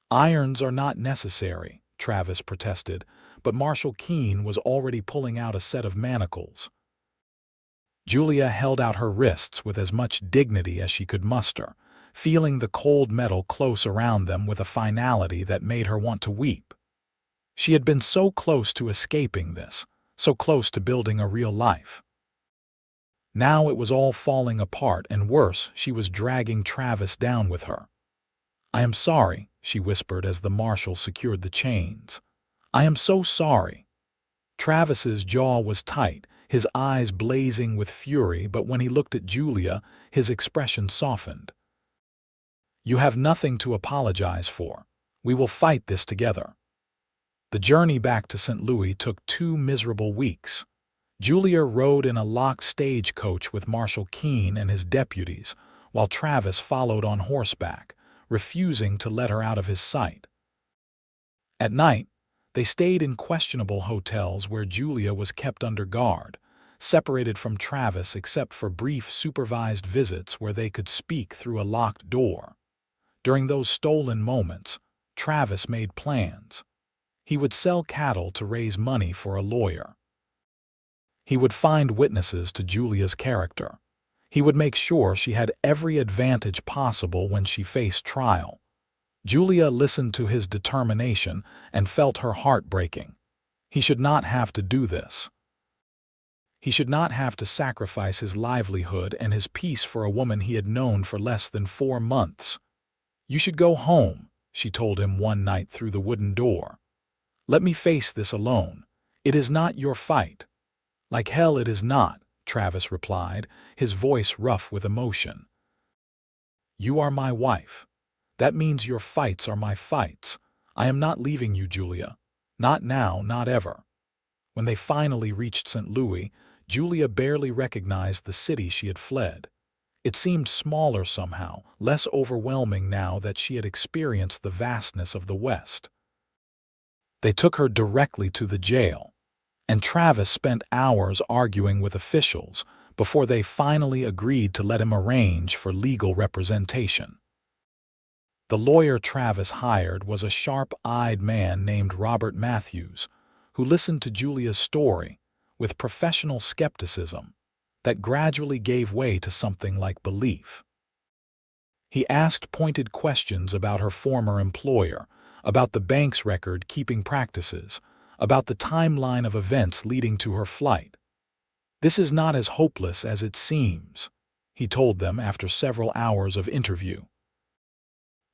"Irons are not necessary," Travis protested, but Marshal Keene was already pulling out a set of manacles. Julia held out her wrists with as much dignity as she could muster, feeling the cold metal close around them with a finality that made her want to weep. She had been so close to escaping this, so close to building a real life. Now it was all falling apart, and worse, she was dragging Travis down with her. "I am sorry," she whispered as the marshal secured the chains. "I am so sorry." Travis's jaw was tight, his eyes blazing with fury, but when he looked at Julia, his expression softened. "You have nothing to apologize for. We will fight this together." The journey back to St. Louis took 2 miserable weeks. Julia rode in a locked stagecoach with Marshal Keene and his deputies, while Travis followed on horseback, refusing to let her out of his sight. At night, they stayed in questionable hotels where Julia was kept under guard, separated from Travis except for brief supervised visits where they could speak through a locked door. During those stolen moments, Travis made plans. He would sell cattle to raise money for a lawyer. He would find witnesses to Julia's character. He would make sure she had every advantage possible when she faced trial. Julia listened to his determination and felt her heart breaking. He should not have to do this. He should not have to sacrifice his livelihood and his peace for a woman he had known for less than 4 months. "You should go home," she told him one night through the wooden door. "Let me face this alone. It is not your fight." "Like hell it is not," Travis replied, his voice rough with emotion. "You are my wife. That means your fights are my fights. I am not leaving you, Julia. Not now, not ever." When they finally reached St. Louis, Julia barely recognized the city she had fled. It seemed smaller somehow, less overwhelming now that she had experienced the vastness of the West. They took her directly to the jail, and Travis spent hours arguing with officials before they finally agreed to let him arrange for legal representation. The lawyer Travis hired was a sharp-eyed man named Robert Matthews, who listened to Julia's story with professional skepticism that gradually gave way to something like belief. He asked pointed questions about her former employer, about the bank's record-keeping practices, about the timeline of events leading to her flight. "This is not as hopeless as it seems," he told them after several hours of interview.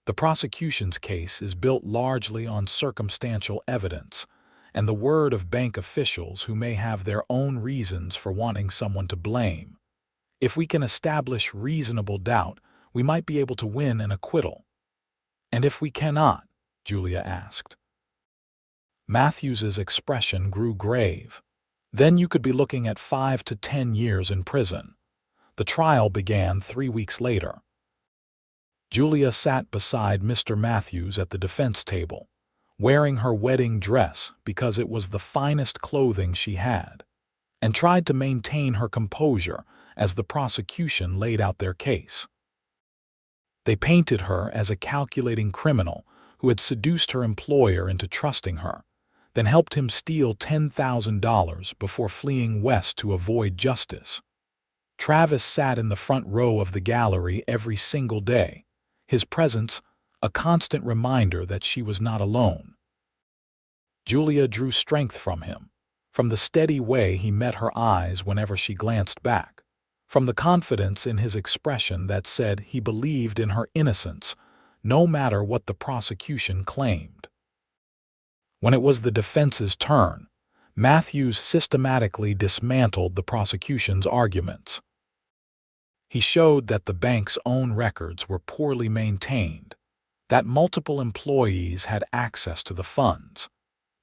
"The prosecution's case is built largely on circumstantial evidence and the word of bank officials who may have their own reasons for wanting someone to blame. If we can establish reasonable doubt, we might be able to win an acquittal." "And if we cannot?" Julia asked. Matthews's expression grew grave. "Then you could be looking at 5 to 10 years in prison." The trial began 3 weeks later. Julia sat beside Mr. Matthews at the defense table, wearing her wedding dress because it was the finest clothing she had, and tried to maintain her composure as the prosecution laid out their case. They painted her as a calculating criminal who had seduced her employer into trusting her, then helped him steal $10,000 before fleeing west to avoid justice. Travis sat in the front row of the gallery every single day, his presence a constant reminder that she was not alone. Julia drew strength from him, from the steady way he met her eyes whenever she glanced back, from the confidence in his expression that said he believed in her innocence, no matter what the prosecution claimed. When it was the defense's turn, Matthews systematically dismantled the prosecution's arguments. He showed that the bank's own records were poorly maintained, that multiple employees had access to the funds,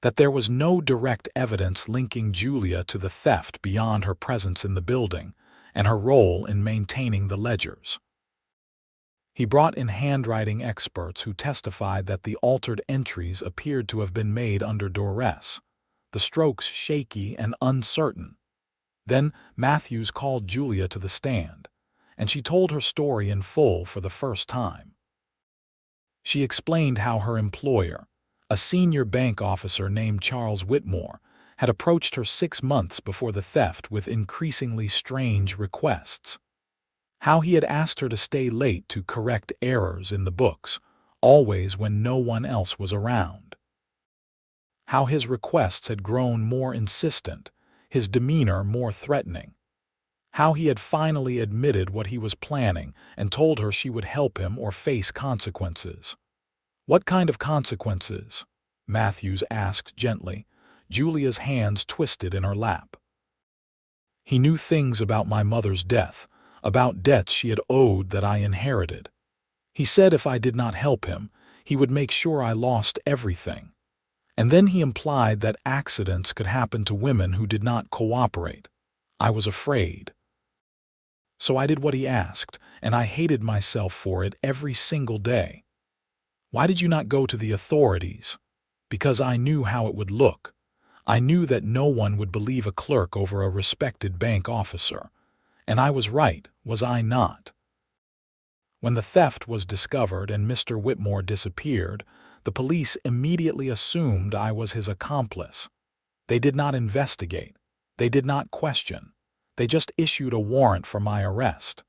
that there was no direct evidence linking Julia to the theft beyond her presence in the building and her role in maintaining the ledgers. He brought in handwriting experts who testified that the altered entries appeared to have been made under duress, the strokes shaky and uncertain. Then Matthews called Julia to the stand, and she told her story in full for the first time. She explained how her employer, a senior bank officer named Charles Whitmore, had approached her 6 months before the theft with increasingly strange requests. How he had asked her to stay late to correct errors in the books, always when no one else was around. How his requests had grown more insistent, his demeanor more threatening. How he had finally admitted what he was planning and told her she would help him or face consequences. "What kind of consequences?" Matthews asked gently, Julia's hands twisted in her lap. "He knew things about my mother's death, about debts she had owed that I inherited. He said if I did not help him, he would make sure I lost everything. And then he implied that accidents could happen to women who did not cooperate. I was afraid. So I did what he asked, and I hated myself for it every single day. Why did you not go to the authorities? Because I knew how it would look. I knew that no one would believe a clerk over a respected bank officer. And I was right, was I not? When the theft was discovered and Mr. Whitmore disappeared, the police immediately assumed I was his accomplice. They did not investigate. They did not question. They just issued a warrant for my arrest."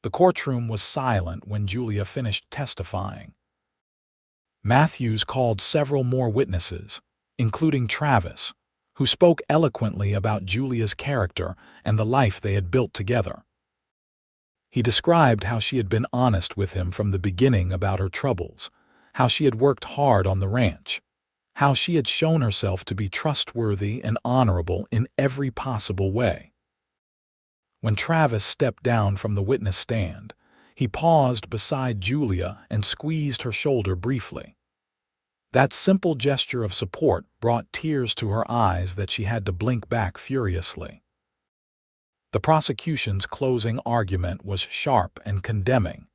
The courtroom was silent when Julia finished testifying. Matthews called several more witnesses, including Travis, who spoke eloquently about Julia's character and the life they had built together. He described how she had been honest with him from the beginning about her troubles, how she had worked hard on the ranch, how she had shown herself to be trustworthy and honorable in every possible way. When Travis stepped down from the witness stand, he paused beside Julia and squeezed her shoulder briefly. That simple gesture of support brought tears to her eyes that she had to blink back furiously. The prosecution's closing argument was sharp and condemning,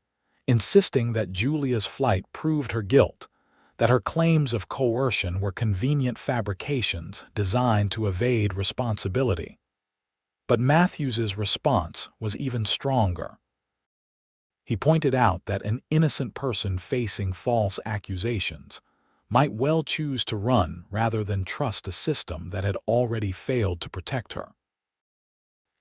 insisting that Julia's flight proved her guilt, that her claims of coercion were convenient fabrications designed to evade responsibility. But Matthews's response was even stronger. He pointed out that an innocent person facing false accusations might well choose to run rather than trust a system that had already failed to protect her.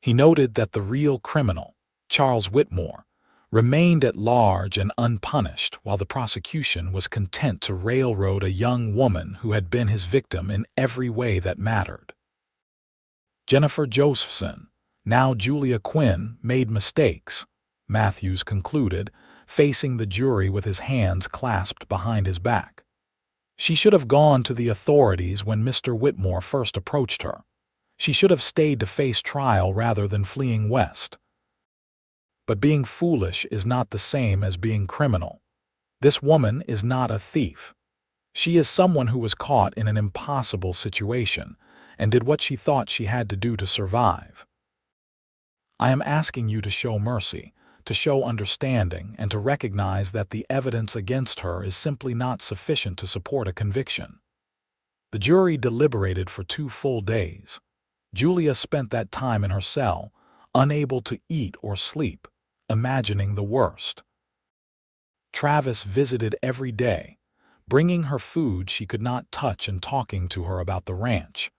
He noted that the real criminal, Charles Whitmore, remained at large and unpunished while the prosecution was content to railroad a young woman who had been his victim in every way that mattered. Jennifer Josephson, now Julia Quinn, made mistakes, Matthews concluded, facing the jury with his hands clasped behind his back. She should have gone to the authorities when Mr. Whitmore first approached her. She should have stayed to face trial rather than fleeing west. But being foolish is not the same as being criminal. This woman is not a thief. She is someone who was caught in an impossible situation and did what she thought she had to do to survive. I am asking you to show mercy, to show understanding, and to recognize that the evidence against her is simply not sufficient to support a conviction. The jury deliberated for 2 full days. Julia spent that time in her cell, unable to eat or sleep, imagining the worst. Travis visited every day, bringing her food she could not touch and talking to her about the ranch,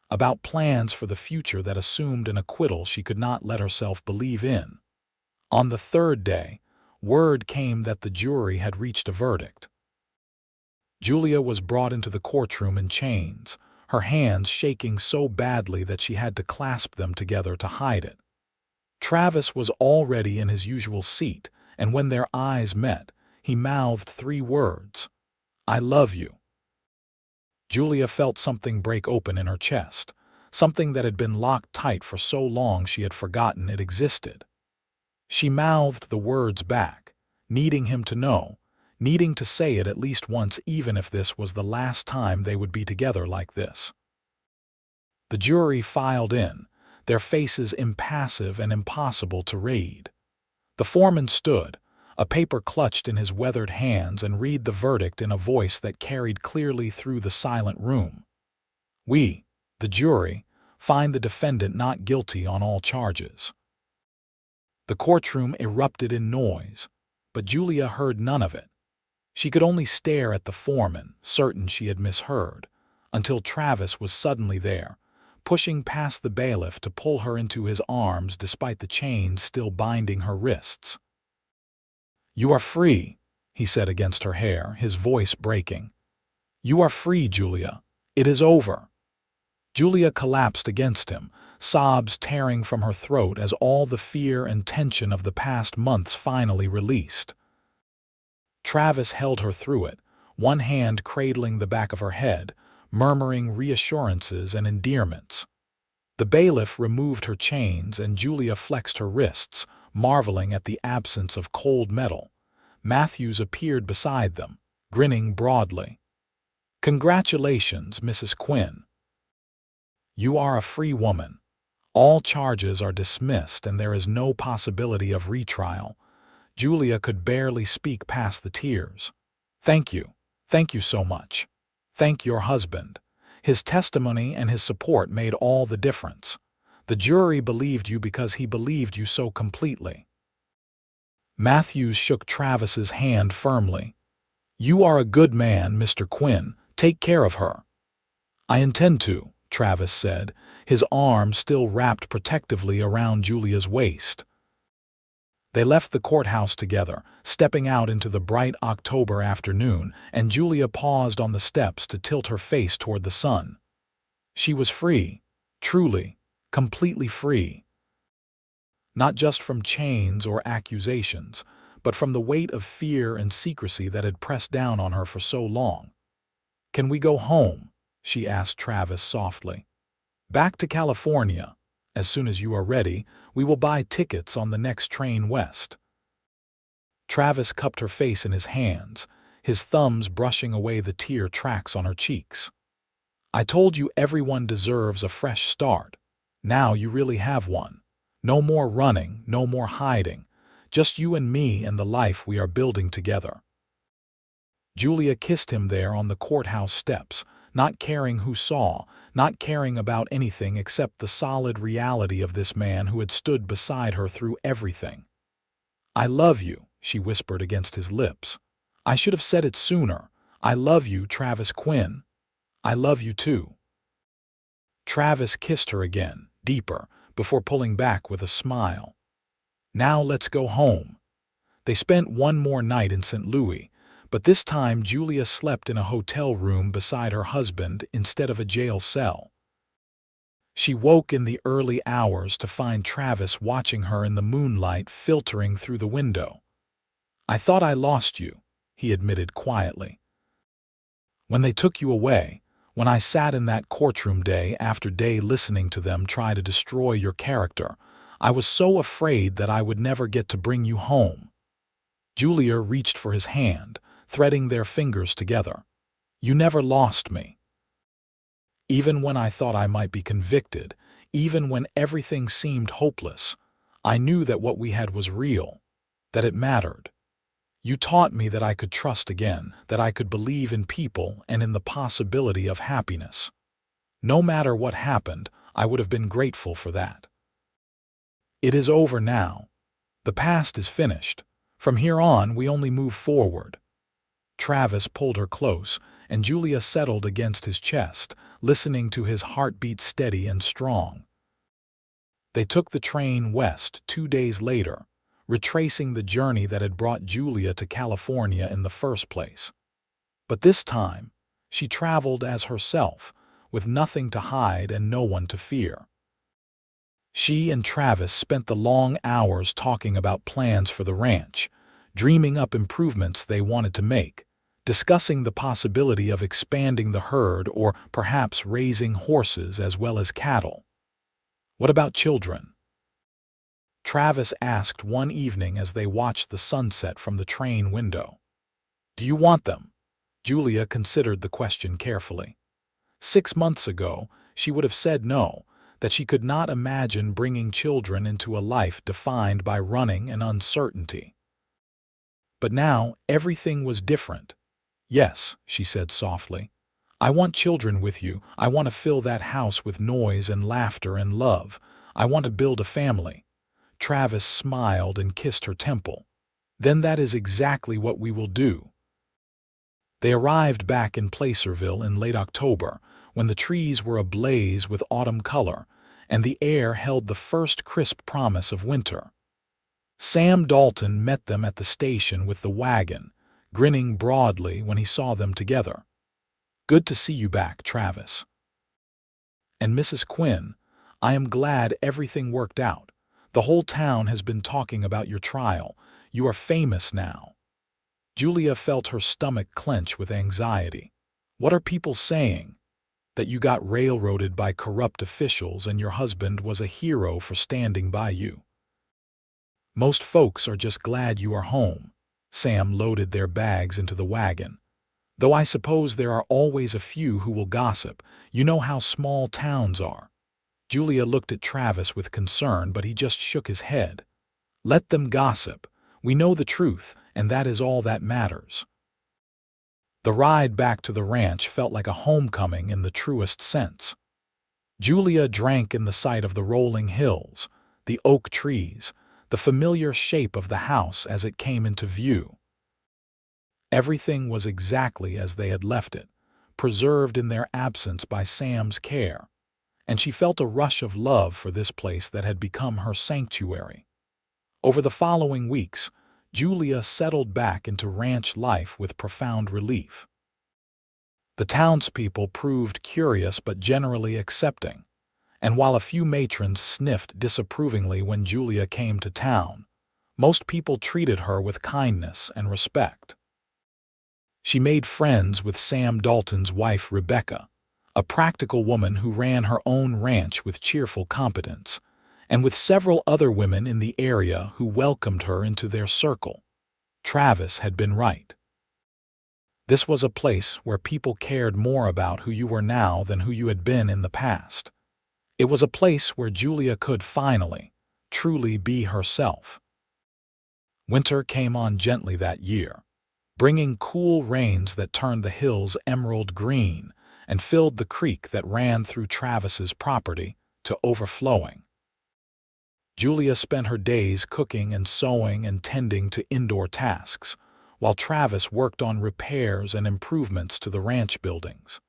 about plans for the future that assumed an acquittal she could not let herself believe in. On the 3rd day, word came that the jury had reached a verdict. Julia was brought into the courtroom in chains, her hands shaking so badly that she had to clasp them together to hide it. Travis was already in his usual seat, and when their eyes met, he mouthed 3 words. "I love you." Julia felt something break open in her chest, something that had been locked tight for so long she had forgotten it existed. She mouthed the words back, needing him to know, needing to say it at least once even if this was the last time they would be together like this. The jury filed in, their faces impassive and impossible to read. The foreman stood, a paper clutched in his weathered hands, and read the verdict in a voice that carried clearly through the silent room. "We, the jury, find the defendant not guilty on all charges." The courtroom erupted in noise, but Julia heard none of it. She could only stare at the foreman, certain she had misheard, until Travis was suddenly there, pushing past the bailiff to pull her into his arms despite the chains still binding her wrists. "You are free," he said against her hair, his voice breaking. "You are free, Julia. It is over." Julia collapsed against him, sobs tearing from her throat as all the fear and tension of the past months finally released. Travis held her through it, one hand cradling the back of her head, murmuring reassurances and endearments. The bailiff removed her chains and Julia flexed her wrists, marveling at the absence of cold metal. Matthews appeared beside them, grinning broadly. "Congratulations, Mrs. Quinn. You are a free woman. All charges are dismissed and there is no possibility of retrial." Julia could barely speak past the tears. "Thank you. Thank you so much. Thank your husband. His testimony and his support made all the difference. The jury believed you because he believed you so completely." Matthews shook Travis's hand firmly. "You are a good man, Mr. Quinn. Take care of her." "I intend to," Travis said, his arm still wrapped protectively around Julia's waist. They left the courthouse together, stepping out into the bright October afternoon, and Julia paused on the steps to tilt her face toward the sun. She was free, truly, completely free. Not just from chains or accusations, but from the weight of fear and secrecy that had pressed down on her for so long. "Can we go home?" she asked Travis softly. "Back to California. As soon as you are ready, we will buy tickets on the next train west." Travis cupped her face in his hands, his thumbs brushing away the tear tracks on her cheeks. "I told you everyone deserves a fresh start. Now you really have one. No more running, no more hiding. Just you and me and the life we are building together." Julia kissed him there on the courthouse steps, not caring who saw, not caring about anything except the solid reality of this man who had stood beside her through everything. "I love you," she whispered against his lips. "I should have said it sooner. I love you, Travis Quinn. I love you too." Travis kissed her again, deeper, before pulling back with a smile. "Now let's go home." They spent one more night in St. Louis, but this time Julia slept in a hotel room beside her husband instead of a jail cell. She woke in the early hours to find Travis watching her in the moonlight filtering through the window. "I thought I lost you," he admitted quietly. "When they took you away, when I sat in that courtroom day after day listening to them try to destroy your character, I was so afraid that I would never get to bring you home." Julia reached for his hand, threading their fingers together. "You never lost me. Even when I thought I might be convicted, even when everything seemed hopeless, I knew that what we had was real, that it mattered. You taught me that I could trust again, that I could believe in people and in the possibility of happiness. No matter what happened, I would have been grateful for that. It is over now. The past is finished. From here on, we only move forward." Travis pulled her close, and Julia settled against his chest, listening to his heartbeat steady and strong. They took the train west 2 days later, retracing the journey that had brought Julia to California in the first place. But this time, she traveled as herself, with nothing to hide and no one to fear. She and Travis spent the long hours talking about plans for the ranch, dreaming up improvements they wanted to make, discussing the possibility of expanding the herd or perhaps raising horses as well as cattle. "What about children?" Travis asked one evening as they watched the sunset from the train window. "Do you want them?" Julia considered the question carefully. 6 months ago, she would have said no, that she could not imagine bringing children into a life defined by running and uncertainty. But now, everything was different. "Yes," she said softly. "I want children with you. I want to fill that house with noise and laughter and love. I want to build a family." Travis smiled and kissed her temple. "Then that is exactly what we will do." They arrived back in Placerville in late October, when the trees were ablaze with autumn color, and the air held the first crisp promise of winter. Sam Dalton met them at the station with the wagon, grinning broadly when he saw them together. "Good to see you back, Travis." "And Mrs. Quinn, I am glad everything worked out. The whole town has been talking about your trial. You are famous now." Julia felt her stomach clench with anxiety. "What are people saying? That you got railroaded by corrupt officials and your husband was a hero for standing by you?" "Most folks are just glad you are home." Sam loaded their bags into the wagon. "Though I suppose there are always a few who will gossip. You know how small towns are." Julia looked at Travis with concern, but he just shook his head. "Let them gossip. We know the truth, and that is all that matters." The ride back to the ranch felt like a homecoming in the truest sense. Julia drank in the sight of the rolling hills, the oak trees, the familiar shape of the house as it came into view. Everything was exactly as they had left it, preserved in their absence by Sam's care, and she felt a rush of love for this place that had become her sanctuary. Over the following weeks, Julia settled back into ranch life with profound relief. The townspeople proved curious but generally accepting, and while a few matrons sniffed disapprovingly when Julia came to town, most people treated her with kindness and respect. She made friends with Sam Dalton's wife, Rebecca, a practical woman who ran her own ranch with cheerful competence, and with several other women in the area who welcomed her into their circle. Travis had been right. This was a place where people cared more about who you were now than who you had been in the past. It was a place where Julia could finally, truly be herself. Winter came on gently that year, bringing cool rains that turned the hills emerald green and filled the creek that ran through Travis's property to overflowing. Julia spent her days cooking and sewing and tending to indoor tasks, while Travis worked on repairs and improvements to the ranch buildings.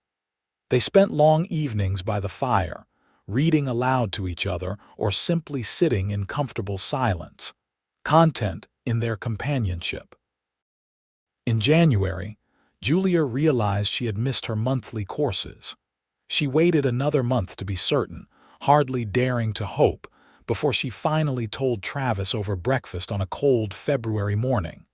They spent long evenings by the fire, reading aloud to each other or simply sitting in comfortable silence, content in their companionship. In January, Julia realized she had missed her monthly courses. She waited another month to be certain, hardly daring to hope, before she finally told Travis over breakfast on a cold February morning.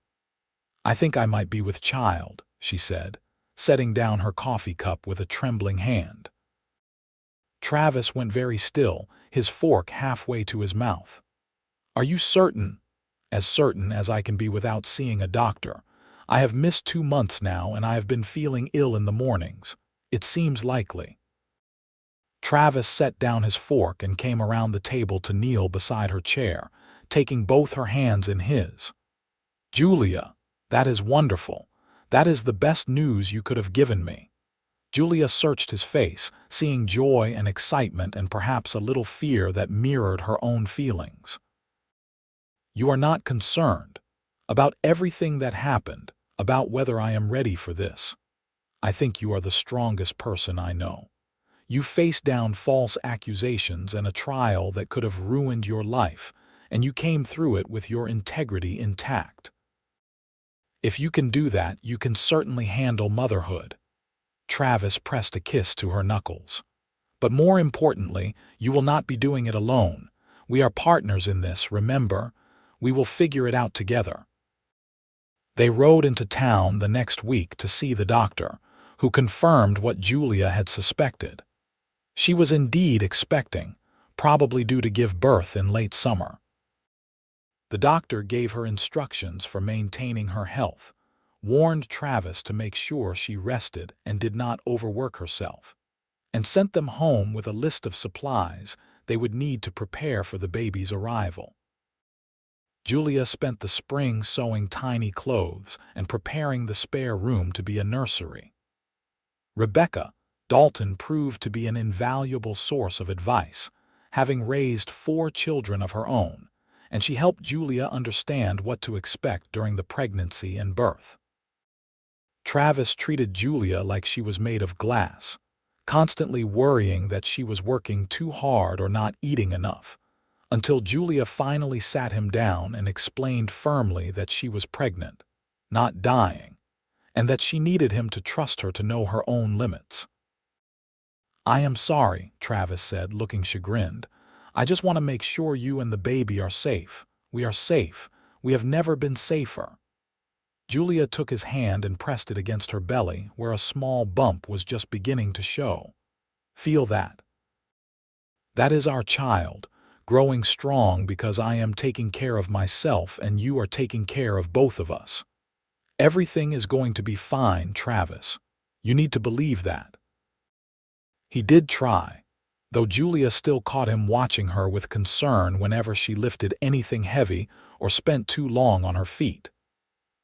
"I think I might be with child," she said, setting down her coffee cup with a trembling hand. Travis went very still, his fork halfway to his mouth. "Are you certain?" "As certain as I can be without seeing a doctor. I have missed 2 months now, and I have been feeling ill in the mornings. It seems likely." Travis set down his fork and came around the table to kneel beside her chair, taking both her hands in his. "Julia, that is wonderful. That is the best news you could have given me." Julia searched his face, seeing joy and excitement and perhaps a little fear that mirrored her own feelings. "You are not concerned about everything that happened, about whether I am ready for this. I think you are the strongest person I know. You faced down false accusations and a trial that could have ruined your life, and you came through it with your integrity intact. If you can do that, you can certainly handle motherhood." Travis pressed a kiss to her knuckles. "But more importantly, you will not be doing it alone. We are partners in this, remember? We will figure it out together." They rode into town the next week to see the doctor, who confirmed what Julia had suspected. She was indeed expecting, probably due to give birth in late summer. The doctor gave her instructions for maintaining her health, warned Travis to make sure she rested and did not overwork herself, and sent them home with a list of supplies they would need to prepare for the baby's arrival. Julia spent the spring sewing tiny clothes and preparing the spare room to be a nursery. Rebecca Dalton proved to be an invaluable source of advice, having raised 4 children of her own, and she helped Julia understand what to expect during the pregnancy and birth. Travis treated Julia like she was made of glass, constantly worrying that she was working too hard or not eating enough, until Julia finally sat him down and explained firmly that she was pregnant, not dying, and that she needed him to trust her to know her own limits. "I am sorry," Travis said, looking chagrined. "I just want to make sure you and the baby are safe. We are safe. We have never been safer." Julia took his hand and pressed it against her belly, where a small bump was just beginning to show. "Feel that? That is our child, growing strong because I am taking care of myself and you are taking care of both of us. Everything is going to be fine, Travis. You need to believe that." He did try, though Julia still caught him watching her with concern whenever she lifted anything heavy or spent too long on her feet.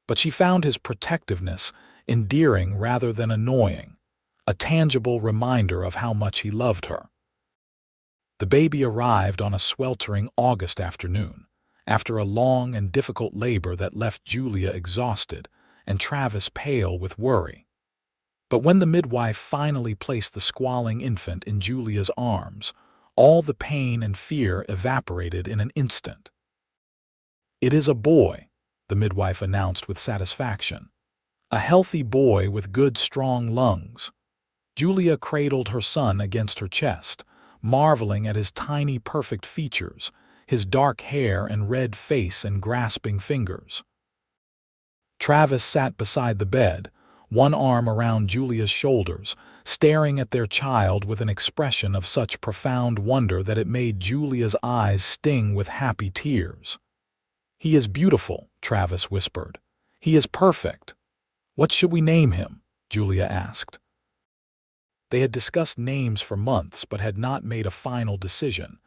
But she found his protectiveness endearing rather than annoying, a tangible reminder of how much he loved her. The baby arrived on a sweltering August afternoon, after a long and difficult labor that left Julia exhausted and Travis pale with worry. But when the midwife finally placed the squalling infant in Julia's arms, all the pain and fear evaporated in an instant. "It is a boy," the midwife announced with satisfaction. "A healthy boy with good, strong lungs." Julia cradled her son against her chest, marveling at his tiny, perfect features, his dark hair and red face and grasping fingers. Travis sat beside the bed, one arm around Julia's shoulders, staring at their child with an expression of such profound wonder that it made Julia's eyes sting with happy tears. "He is beautiful," Travis whispered. "He is perfect." "What should we name him?" Julia asked. They had discussed names for months but had not made a final decision.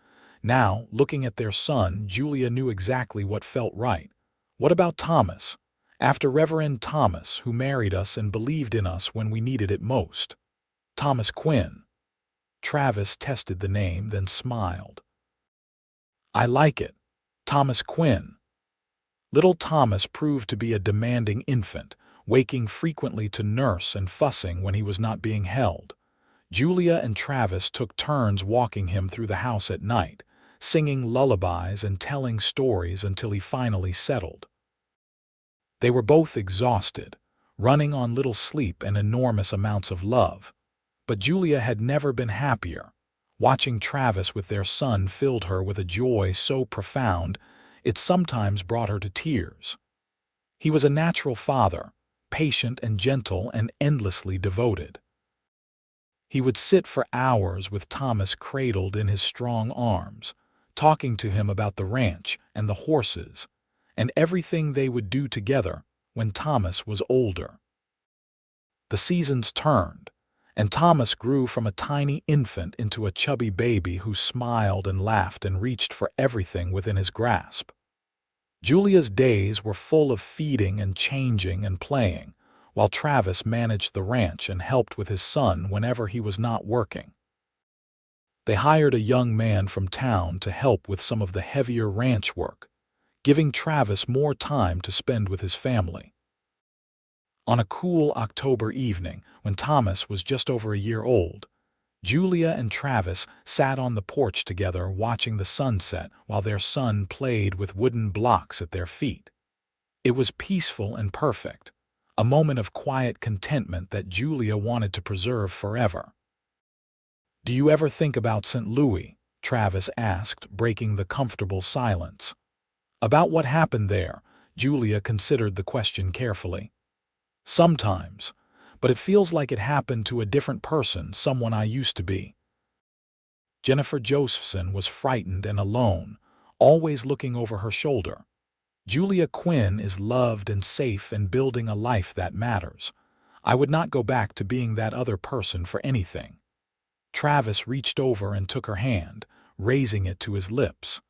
Now, looking at their son, Julia knew exactly what felt right. "What about Thomas? After Reverend Thomas, who married us and believed in us when we needed it most." "Thomas Quinn." Travis tested the name, then smiled. "I like it. Thomas Quinn." Little Thomas proved to be a demanding infant, waking frequently to nurse and fussing when he was not being held. Julia and Travis took turns walking him through the house at night, singing lullabies and telling stories until he finally settled. They were both exhausted, running on little sleep and enormous amounts of love. But Julia had never been happier. Watching Travis with their son filled her with a joy so profound it sometimes brought her to tears. He was a natural father, patient and gentle and endlessly devoted. He would sit for hours with Thomas cradled in his strong arms, talking to him about the ranch and the horses, and everything they would do together when Thomas was older. The seasons turned, and Thomas grew from a tiny infant into a chubby baby who smiled and laughed and reached for everything within his grasp. Julia's days were full of feeding and changing and playing, while Travis managed the ranch and helped with his son whenever he was not working. They hired a young man from town to help with some of the heavier ranch work, giving Travis more time to spend with his family. On a cool October evening, when Thomas was just over a year old, Julia and Travis sat on the porch together watching the sunset while their son played with wooden blocks at their feet. It was peaceful and perfect, a moment of quiet contentment that Julia wanted to preserve forever. "Do you ever think about St. Louis?" Travis asked, breaking the comfortable silence. About what happened there, Julia considered the question carefully. Sometimes, but it feels like it happened to a different person, someone I used to be. Jennifer Josephson was frightened and alone, always looking over her shoulder. Julia Quinn is loved and safe and building a life that matters. I would not go back to being that other person for anything. Travis reached over and took her hand, raising it to his lips.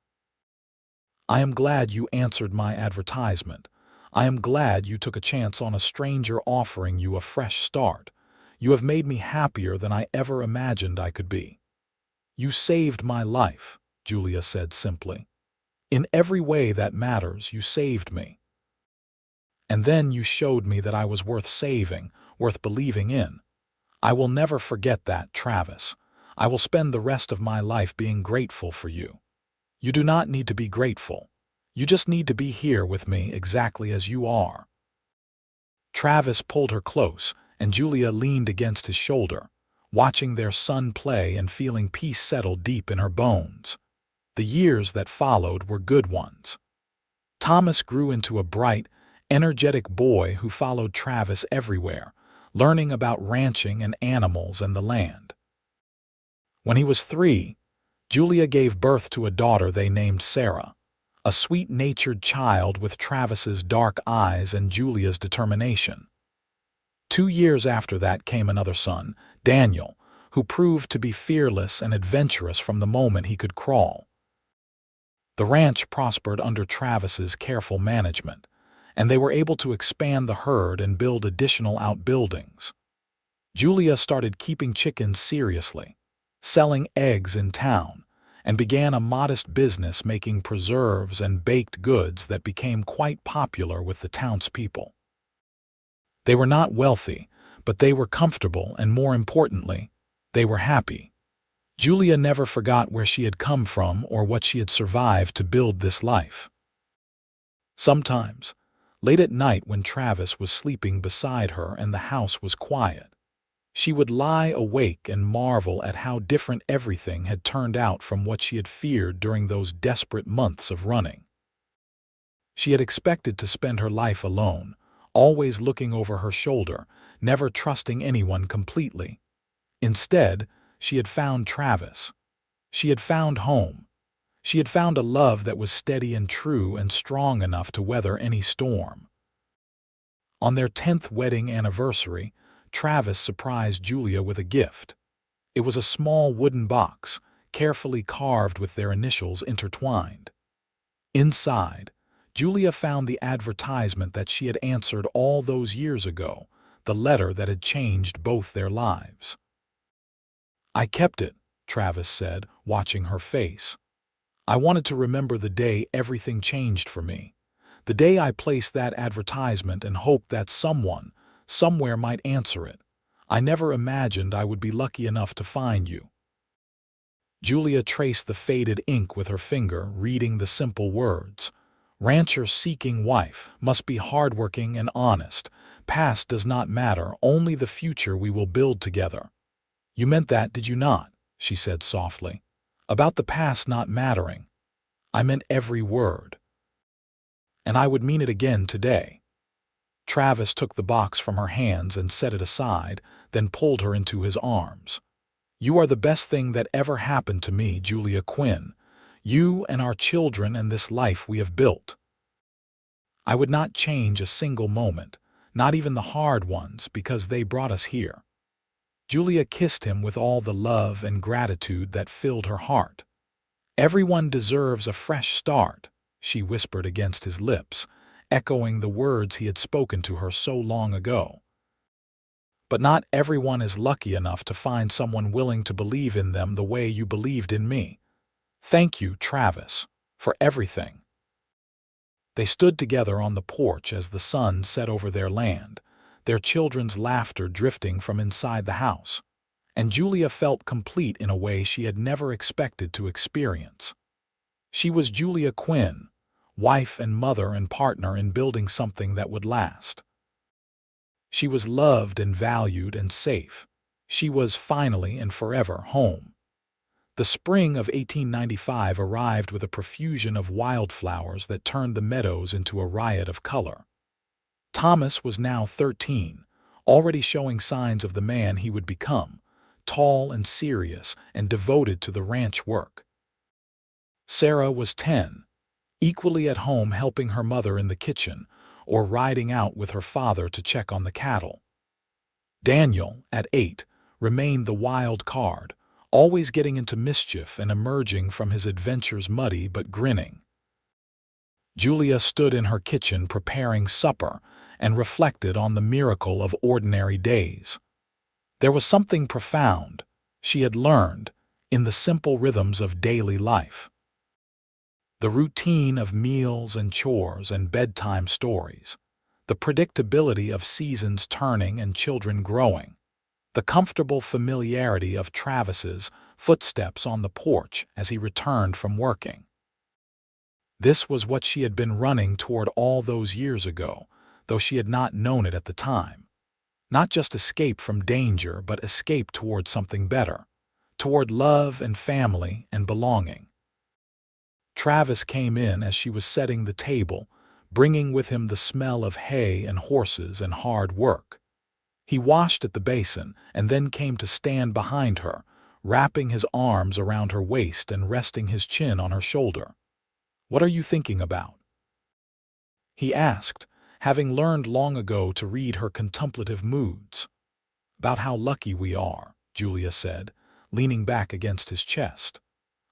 I am glad you answered my advertisement. I am glad you took a chance on a stranger offering you a fresh start. You have made me happier than I ever imagined I could be. You saved my life, Julia said simply. In every way that matters, you saved me. And then you showed me that I was worth saving, worth believing in. I will never forget that, Travis. I will spend the rest of my life being grateful for you. You do not need to be grateful. You just need to be here with me exactly as you are. Travis pulled her close, and Julia leaned against his shoulder, watching their son play and feeling peace settle deep in her bones. The years that followed were good ones. Thomas grew into a bright, energetic boy who followed Travis everywhere, learning about ranching and animals and the land. When he was 3, Julia gave birth to a daughter they named Sarah, a sweet-natured child with Travis's dark eyes and Julia's determination. 2 years after that came another son, Daniel, who proved to be fearless and adventurous from the moment he could crawl. The ranch prospered under Travis's careful management, and they were able to expand the herd and build additional outbuildings. Julia started keeping chickens seriously, selling eggs in town, and began a modest business making preserves and baked goods that became quite popular with the townspeople. They were not wealthy, but they were comfortable and, more importantly, they were happy. Julia never forgot where she had come from or what she had survived to build this life. Sometimes, late at night when Travis was sleeping beside her and the house was quiet, she would lie awake and marvel at how different everything had turned out from what she had feared during those desperate months of running. She had expected to spend her life alone, always looking over her shoulder, never trusting anyone completely. Instead, she had found Travis. She had found home. She had found a love that was steady and true and strong enough to weather any storm. On their 10th wedding anniversary, Travis surprised Julia with a gift. It was a small wooden box, carefully carved with their initials intertwined. Inside, Julia found the advertisement that she had answered all those years ago, the letter that had changed both their lives. I kept it, Travis said, watching her face. I wanted to remember the day everything changed for me, the day I placed that advertisement and hoped that someone, somewhere might answer it. I never imagined I would be lucky enough to find you. Julia traced the faded ink with her finger, reading the simple words. Rancher seeking wife, must be hardworking and honest. Past does not matter, only the future we will build together. You meant that, did you not? She said softly. About the past not mattering. I meant every word. And I would mean it again today. Travis took the box from her hands and set it aside, then pulled her into his arms. You are the best thing that ever happened to me, Julia Quinn. You and our children and this life we have built. I would not change a single moment, not even the hard ones, because they brought us here. Julia kissed him with all the love and gratitude that filled her heart. Everyone deserves a fresh start, she whispered against his lips, echoing the words he had spoken to her so long ago. But not everyone is lucky enough to find someone willing to believe in them the way you believed in me. Thank you, Travis, for everything. They stood together on the porch as the sun set over their land, their children's laughter drifting from inside the house, and Julia felt complete in a way she had never expected to experience. She was Julia Quinn, wife and mother and partner in building something that would last. She was loved and valued and safe. She was finally and forever home. The spring of 1895 arrived with a profusion of wildflowers that turned the meadows into a riot of color. Thomas was now 13, already showing signs of the man he would become, tall and serious and devoted to the ranch work. Sarah was 10, equally at home helping her mother in the kitchen or riding out with her father to check on the cattle. Daniel, at 8, remained the wild card, always getting into mischief and emerging from his adventures muddy but grinning. Julia stood in her kitchen preparing supper and reflected on the miracle of ordinary days. There was something profound, she had learned, in the simple rhythms of daily life. The routine of meals and chores and bedtime stories, the predictability of seasons turning and children growing, the comfortable familiarity of Travis's footsteps on the porch as he returned from working. This was what she had been running toward all those years ago, though she had not known it at the time. Not just escape from danger, but escape toward something better, toward love and family and belonging. Travis came in as she was setting the table, bringing with him the smell of hay and horses and hard work. He washed at the basin and then came to stand behind her, wrapping his arms around her waist and resting his chin on her shoulder. "What are you thinking about?" he asked, having learned long ago to read her contemplative moods. "About how lucky we are," Julia said, leaning back against his chest.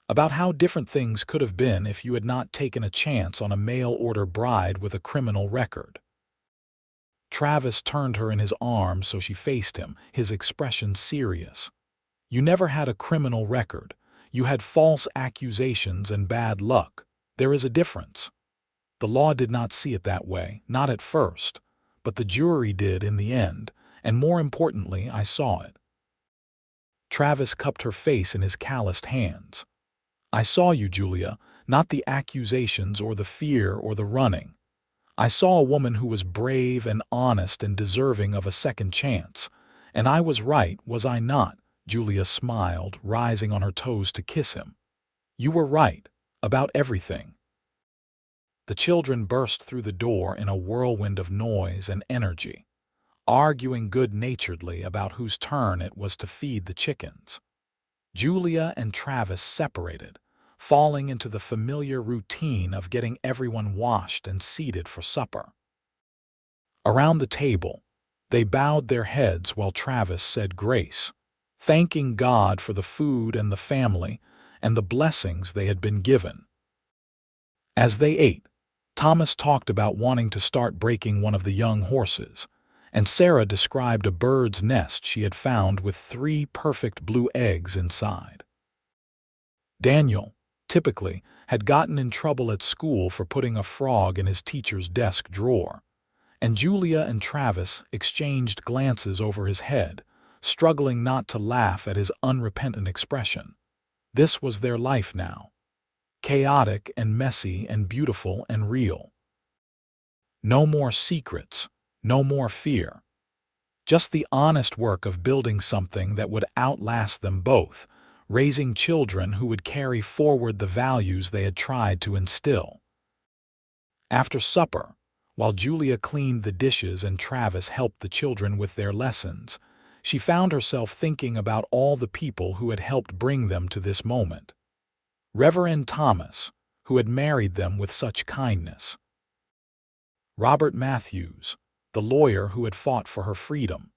"About how different things could have been if you had not taken a chance on a mail-order bride with a criminal record." Travis turned her in his arms so she faced him, his expression serious. "You never had a criminal record. You had false accusations and bad luck. There is a difference. The law did not see it that way, not at first, but the jury did in the end, and more importantly, I saw it." Travis cupped her face in his calloused hands. "I saw you, Julia, not the accusations or the fear or the running. I saw a woman who was brave and honest and deserving of a second chance. And I was right, was I not?" Julia smiled, rising on her toes to kiss him. "You were right, about everything." The children burst through the door in a whirlwind of noise and energy, arguing good-naturedly about whose turn it was to feed the chickens. Julia and Travis separated, falling into the familiar routine of getting everyone washed and seated for supper. Around the table, they bowed their heads while Travis said grace, thanking God for the food and the family and the blessings they had been given. As they ate, Thomas talked about wanting to start breaking one of the young horses, and Sarah described a bird's nest she had found with 3 perfect blue eggs inside. Daniel, typically, had gotten in trouble at school for putting a frog in his teacher's desk drawer, and Julia and Travis exchanged glances over his head, struggling not to laugh at his unrepentant expression. This was their life now, chaotic and messy and beautiful and real. No more secrets, no more fear. Just the honest work of building something that would outlast them both, raising children who would carry forward the values they had tried to instill. After supper, while Julia cleaned the dishes and Travis helped the children with their lessons, she found herself thinking about all the people who had helped bring them to this moment. Reverend Thomas, who had married them with such kindness. Robert Matthews, the lawyer who had fought for her freedom.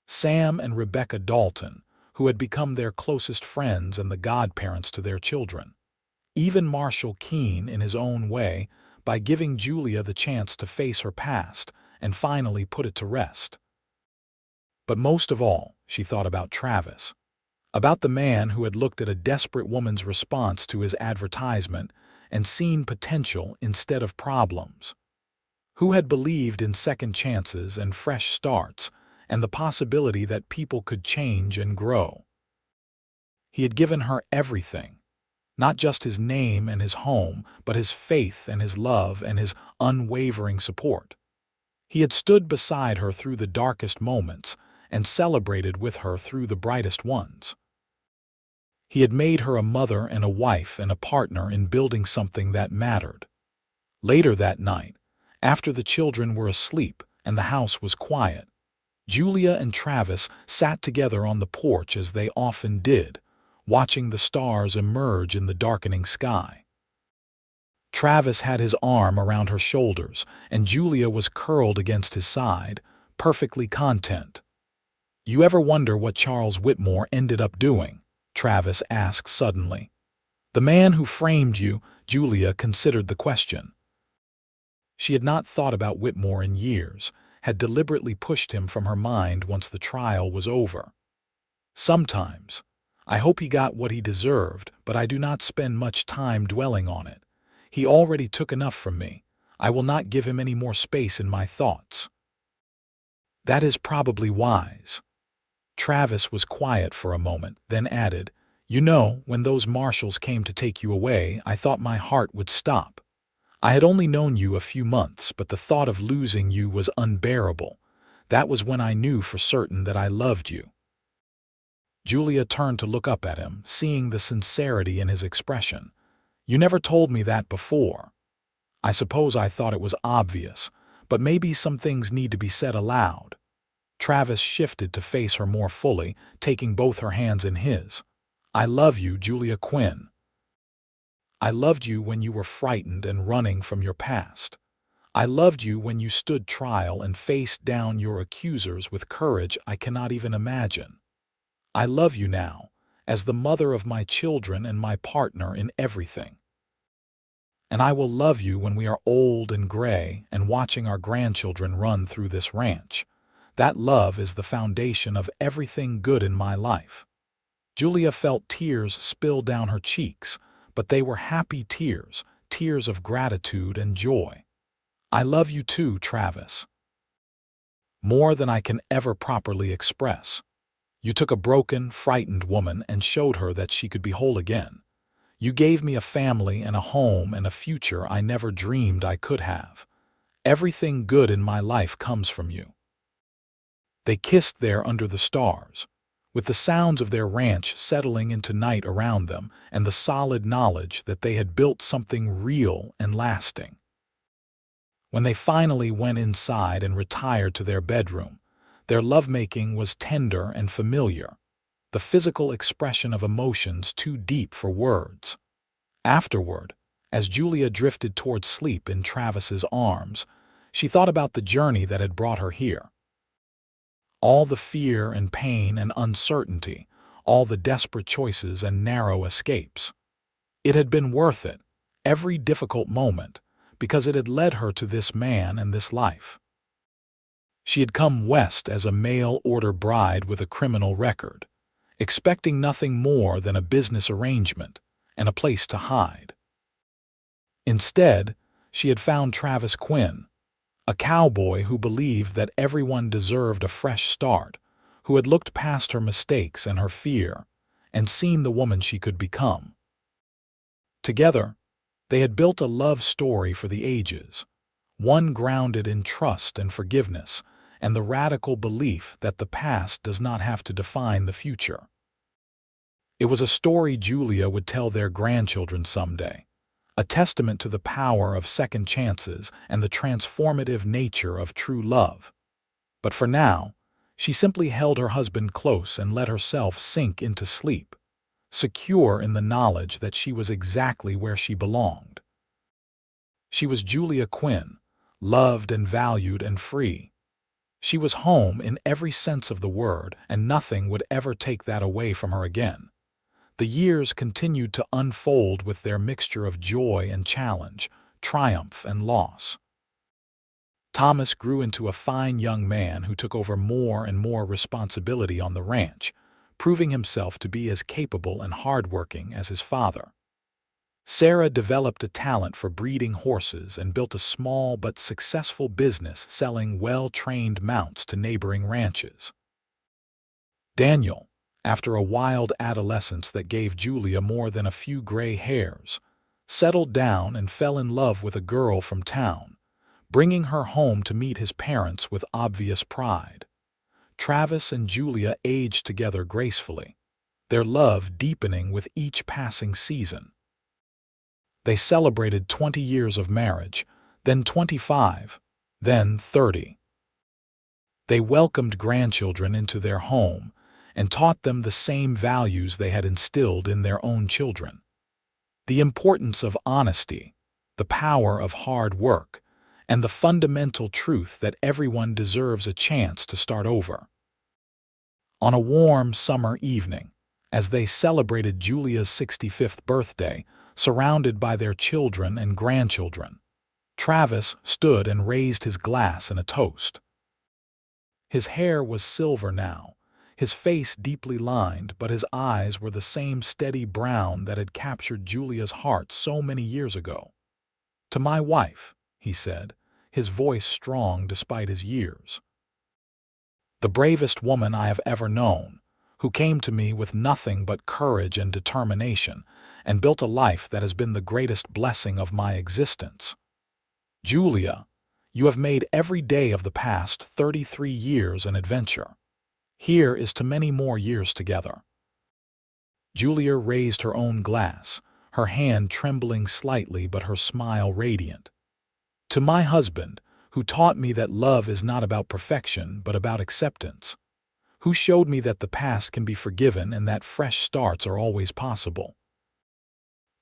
Sam and Rebecca Dalton, who had become their closest friends and the godparents to their children. Even Marshall Keene, in his own way, by giving Julia the chance to face her past and finally put it to rest. But most of all, she thought about Travis, about the man who had looked at a desperate woman's response to his advertisement and seen potential instead of problems, who had believed in second chances and fresh starts and the possibility that people could change and grow. He had given her everything, not just his name and his home, but his faith and his love and his unwavering support. He had stood beside her through the darkest moments and celebrated with her through the brightest ones. He had made her a mother and a wife and a partner in building something that mattered. Later that night, after the children were asleep and the house was quiet, Julia and Travis sat together on the porch as they often did, watching the stars emerge in the darkening sky. Travis had his arm around her shoulders, and Julia was curled against his side, perfectly content. "You ever wonder what Charles Whitmore ended up doing?" Travis asked suddenly. "The man who framed you." Julia considered the question. She had not thought about Whitmore in years, had deliberately pushed him from her mind once the trial was over. "Sometimes. I hope he got what he deserved, but I do not spend much time dwelling on it. He already took enough from me. I will not give him any more space in my thoughts." "That is probably wise." Travis was quiet for a moment, then added, "You know, when those marshals came to take you away, I thought my heart would stop. I had only known you a few months, but the thought of losing you was unbearable. That was when I knew for certain that I loved you." Julia turned to look up at him, seeing the sincerity in his expression. "You never told me that before. I suppose I thought it was obvious, but maybe some things need to be said aloud." Travis shifted to face her more fully, taking both her hands in his. "I love you, Julia Quinn. I loved you when you were frightened and running from your past. I loved you when you stood trial and faced down your accusers with courage I cannot even imagine. I love you now, as the mother of my children and my partner in everything. And I will love you when we are old and gray and watching our grandchildren run through this ranch. That love is the foundation of everything good in my life." Julia felt tears spill down her cheeks, but they were happy tears, tears of gratitude and joy. "I love you too, Travis. More than I can ever properly express. You took a broken, frightened woman and showed her that she could be whole again. You gave me a family and a home and a future I never dreamed I could have. Everything good in my life comes from you." They kissed there under the stars, with the sounds of their ranch settling into night around them and the solid knowledge that they had built something real and lasting. When they finally went inside and retired to their bedroom, their lovemaking was tender and familiar, the physical expression of emotions too deep for words. Afterward, as Julia drifted toward sleep in Travis's arms, she thought about the journey that had brought her here. All the fear and pain and uncertainty, all the desperate choices and narrow escapes. It had been worth it, every difficult moment, because it had led her to this man and this life. She had come west as a mail-order bride with a criminal record, expecting nothing more than a business arrangement and a place to hide. Instead, she had found Travis Quinn, a cowboy who believed that everyone deserved a fresh start, who had looked past her mistakes and her fear and seen the woman she could become. Together, they had built a love story for the ages, one grounded in trust and forgiveness and the radical belief that the past does not have to define the future. It was a story Julia would tell their grandchildren someday, a testament to the power of second chances and the transformative nature of true love. But for now, she simply held her husband close and let herself sink into sleep, secure in the knowledge that she was exactly where she belonged. She was Julia Quinn, loved and valued and free. She was home in every sense of the word, and nothing would ever take that away from her again. The years continued to unfold with their mixture of joy and challenge, triumph and loss. Thomas grew into a fine young man who took over more and more responsibility on the ranch, proving himself to be as capable and hardworking as his father. Sarah developed a talent for breeding horses and built a small but successful business selling well-trained mounts to neighboring ranches. Daniel, after a wild adolescence that gave Julia more than a few gray hairs, settled down and fell in love with a girl from town, bringing her home to meet his parents with obvious pride. Travis and Julia aged together gracefully, their love deepening with each passing season. They celebrated 20 years of marriage, then 25, then 30. They welcomed grandchildren into their home and taught them the same values they had instilled in their own children. The importance of honesty, the power of hard work, and the fundamental truth that everyone deserves a chance to start over. On a warm summer evening, as they celebrated Julia's 65th birthday, surrounded by their children and grandchildren, Travis stood and raised his glass in a toast. His hair was silver now, his face deeply lined, but his eyes were the same steady brown that had captured Julia's heart so many years ago. "To my wife," he said, his voice strong despite his years. "The bravest woman I have ever known, who came to me with nothing but courage and determination, and built a life that has been the greatest blessing of my existence. Julia, you have made every day of the past 33 years an adventure. Here is to many more years together." Julia raised her own glass, her hand trembling slightly but her smile radiant. "To my husband, who taught me that love is not about perfection but about acceptance, who showed me that the past can be forgiven and that fresh starts are always possible.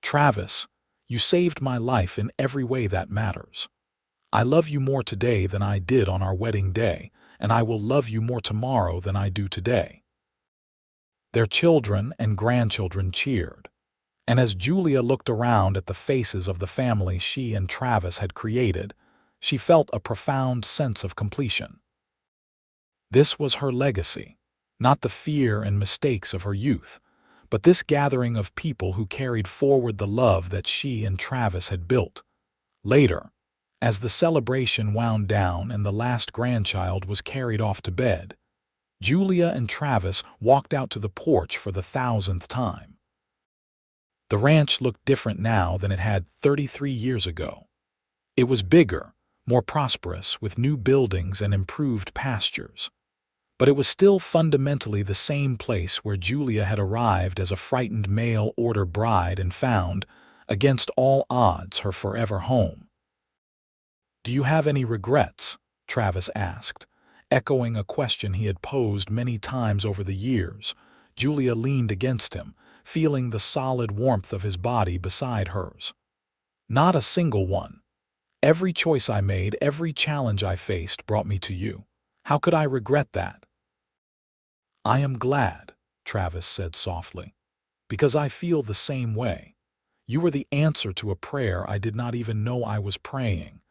Travis, you saved my life in every way that matters. I love you more today than I did on our wedding day, and I will love you more tomorrow than I do today." Their children and grandchildren cheered, and as Julia looked around at the faces of the family she and Travis had created, she felt a profound sense of completion. This was her legacy, not the fear and mistakes of her youth, but this gathering of people who carried forward the love that she and Travis had built. Later, as the celebration wound down and the last grandchild was carried off to bed, Julia and Travis walked out to the porch for the 1,000th time. The ranch looked different now than it had 33 years ago. It was bigger, more prosperous, with new buildings and improved pastures. But it was still fundamentally the same place where Julia had arrived as a frightened mail-order bride and found, against all odds, her forever home. "Do you have any regrets?" Travis asked, echoing a question he had posed many times over the years. Julia leaned against him, feeling the solid warmth of his body beside hers. "Not a single one. Every choice I made, every challenge I faced brought me to you. How could I regret that?" "I am glad," Travis said softly, "because I feel the same way. You were the answer to a prayer I did not even know I was praying,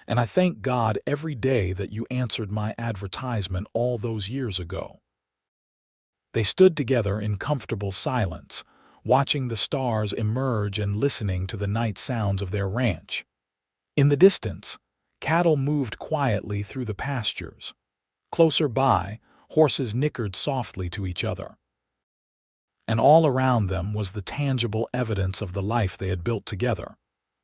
and I thank God every day that you answered my advertisement all those years ago." They stood together in comfortable silence, watching the stars emerge and listening to the night sounds of their ranch. In the distance, cattle moved quietly through the pastures. Closer by, horses nickered softly to each other. And all around them was the tangible evidence of the life they had built together,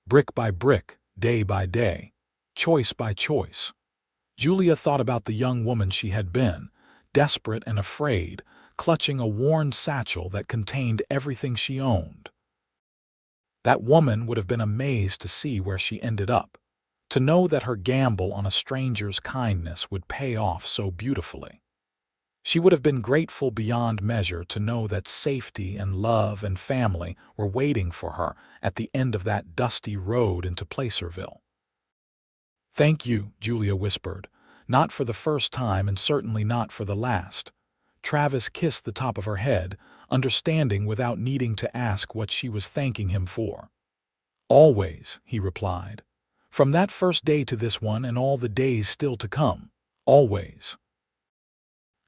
brick by brick, day by day, choice by choice. Julia thought about the young woman she had been, desperate and afraid, clutching a worn satchel that contained everything she owned. That woman would have been amazed to see where she ended up, to know that her gamble on a stranger's kindness would pay off so beautifully. She would have been grateful beyond measure to know that safety and love and family were waiting for her at the end of that dusty road into Placerville. "Thank you," Julia whispered, "not for the first time and certainly not for the last." Travis kissed the top of her head, understanding without needing to ask what she was thanking him for. "Always," he replied. "From that first day to this one and all the days still to come. Always."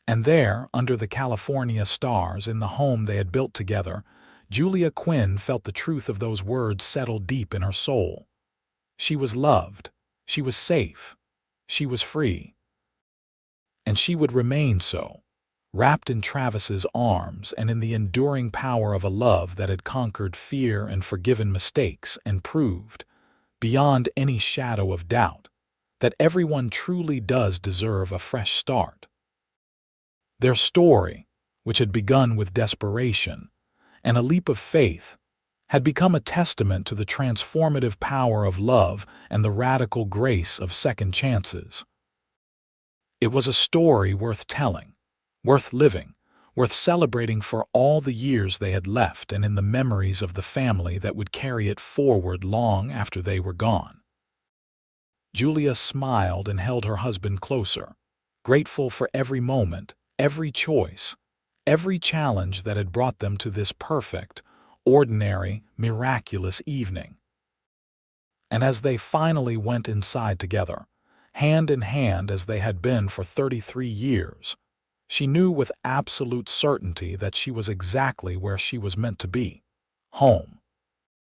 And there, under the California stars in the home they had built together, Julia Quinn felt the truth of those words settle deep in her soul. She was loved, she was safe, she was free. And she would remain so, wrapped in Travis's arms and in the enduring power of a love that had conquered fear and forgiven mistakes and proved, beyond any shadow of doubt, that everyone truly does deserve a fresh start. Their story, which had begun with desperation and a leap of faith, had become a testament to the transformative power of love and the radical grace of second chances. It was a story worth telling, worth living, worth celebrating for all the years they had left and in the memories of the family that would carry it forward long after they were gone. Julia smiled and held her husband closer, grateful for every moment, every choice, every challenge that had brought them to this perfect, ordinary, miraculous evening. And as they finally went inside together, hand in hand as they had been for 33 years, she knew with absolute certainty that she was exactly where she was meant to be, home.